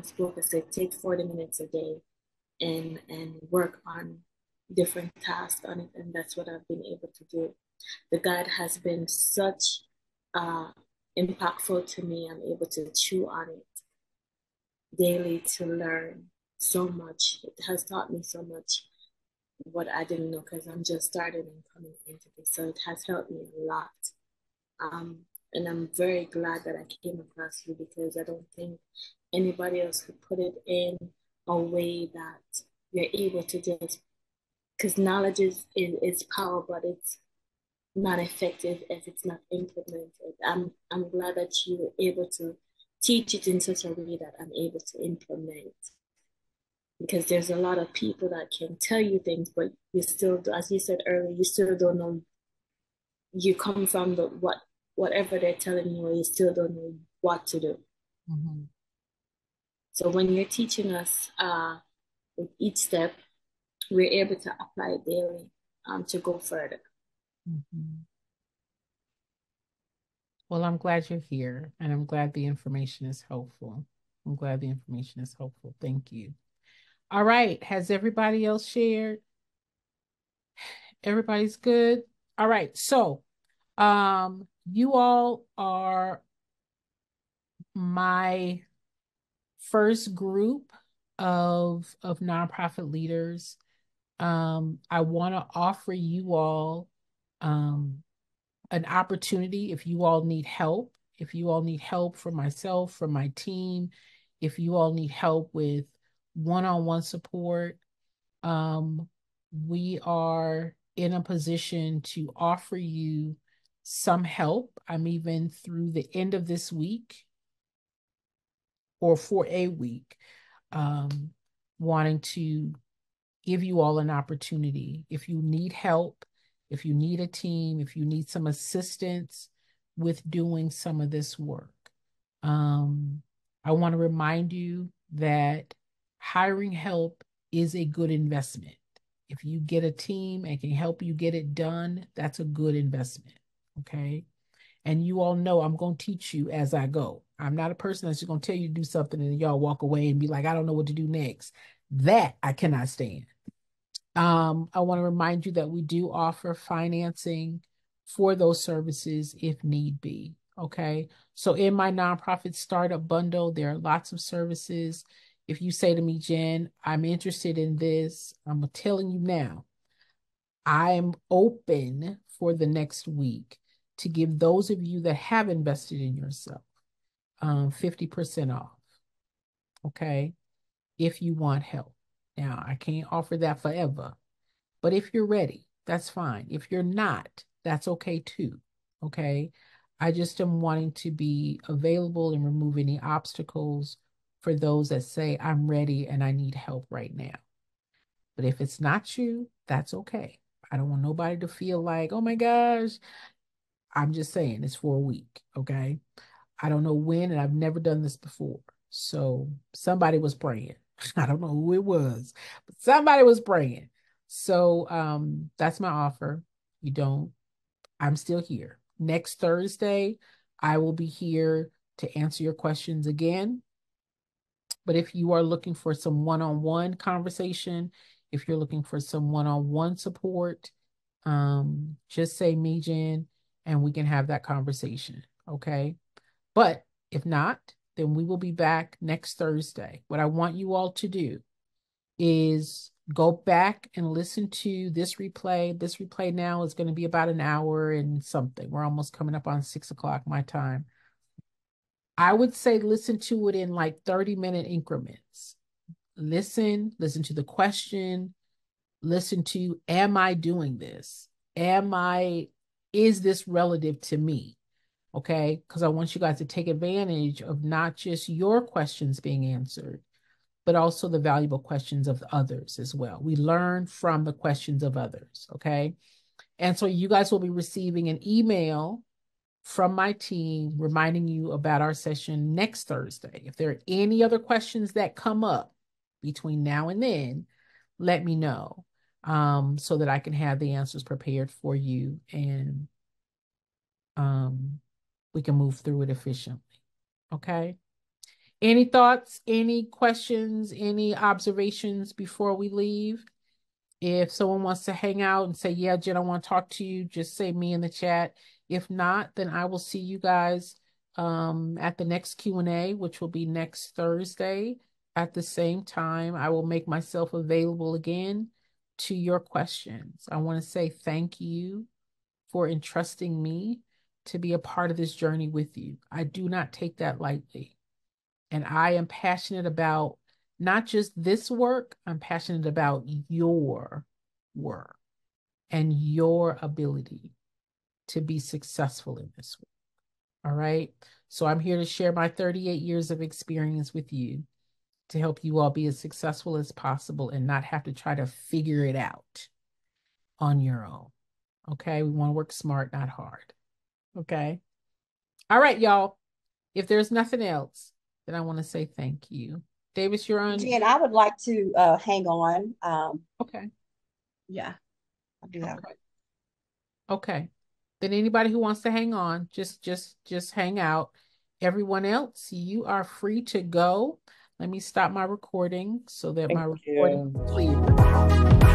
spoke, I said take 40 minutes a day and work on different tasks on it, and that's what I've been able to do. The guide has been such impactful to me. I'm able to chew on it daily to learn so much. It has taught me so much what I didn't know because I'm just starting and coming into this. So it has helped me a lot. And I'm very glad that I came across you because I don't think anybody else could put it in a way that you're able to just, because knowledge is power, but it's not effective if it's not implemented. I'm glad that you were able to teach it in such a way that I'm able to implement. Because there's a lot of people that can tell you things, but you still, as you said earlier, you still don't know. You come from whatever they're telling you, or you still don't know what to do. Mm-hmm. So when you're teaching us with each step, we're able to apply it daily to go further. Mm-hmm. Well, I'm glad you're here, and I'm glad the information is helpful. I'm glad the information is helpful. Thank you. All right. Has everybody else shared? Everybody's good? All right. So, you all are my first group of nonprofit leaders. I want to offer you all an opportunity if you all need help. If you all need help from myself, from my team, if you all need help with one-on-one support, we are in a position to offer you some help. I'm even through the end of this week or for a week, wanting to give you all an opportunity. If you need help, if you need a team, if you need some assistance with doing some of this work, I want to remind you that hiring help is a good investment. If you get a team and can help you get it done, that's a good investment. Okay. And you all know I'm going to teach you as I go. I'm not a person that's just going to tell you to do something and y'all walk away and be like, I don't know what to do next. That I cannot stand. I want to remind you that we do offer financing for those services if need be. Okay. So in my nonprofit startup bundle, there are lots of services. If you say to me, Jen, I'm interested in this, I'm telling you now, I'm open for the next week to give those of you that have invested in yourself 50% off. Okay. If you want help. Now, I can't offer that forever, but if you're ready, that's fine. If you're not, that's okay too. Okay. I just am wanting to be available and remove any obstacles for those that say, I'm ready and I need help right now. But if it's not you, that's okay. I don't want nobody to feel like, oh my gosh, I'm just saying it's for a week. Okay. I don't know when, and I've never done this before. So somebody was praying. I don't know who it was, but somebody was praying. So that's my offer. You don't, I'm still here. Next Thursday, I will be here to answer your questions again. But if you are looking for some one-on-one conversation, if you're looking for some one-on-one support, just say me, Jen, and we can have that conversation. Okay. But if not, then we will be back next Thursday. What I want you all to do is go back and listen to this replay. This replay now is going to be about an hour and something. We're almost coming up on 6 o'clock my time. I would say listen to it in like 30-minute increments. Listen to the question, listen to, am I doing this? Is this relative to me? Okay, because I want you guys to take advantage of not just your questions being answered, but also the valuable questions of others as well. We learn from the questions of others, okay? And so you guys will be receiving an email from my team reminding you about our session next Thursday. If there are any other questions that come up between now and then, let me know so that I can have the answers prepared for you and we can move through it efficiently. Okay. Any thoughts, any questions, any observations before we leave? If someone wants to hang out and say, yeah, Jen, I want to talk to you, just say me in the chat. If not, then I will see you guys at the next Q&A, which will be next Thursday at the same time. I will make myself available again to your questions. I want to say thank you for entrusting me to be a part of this journey with you. I do not take that lightly. And I am passionate about not just this work, I'm passionate about your work and your ability to be successful in this work. All right. So I'm here to share my 38 years of experience with you to help you all be as successful as possible and not have to try to figure it out on your own. Okay. We want to work smart, not hard. Okay. All right, y'all. If there's nothing else, then I want to say thank you. Davis, you're on. Jen, I would like to hang on. Okay. Yeah, I do have. Okay. Then anybody who wants to hang on, just hang out. Everyone else, you are free to go. Let me stop my recording so that my recording is clear.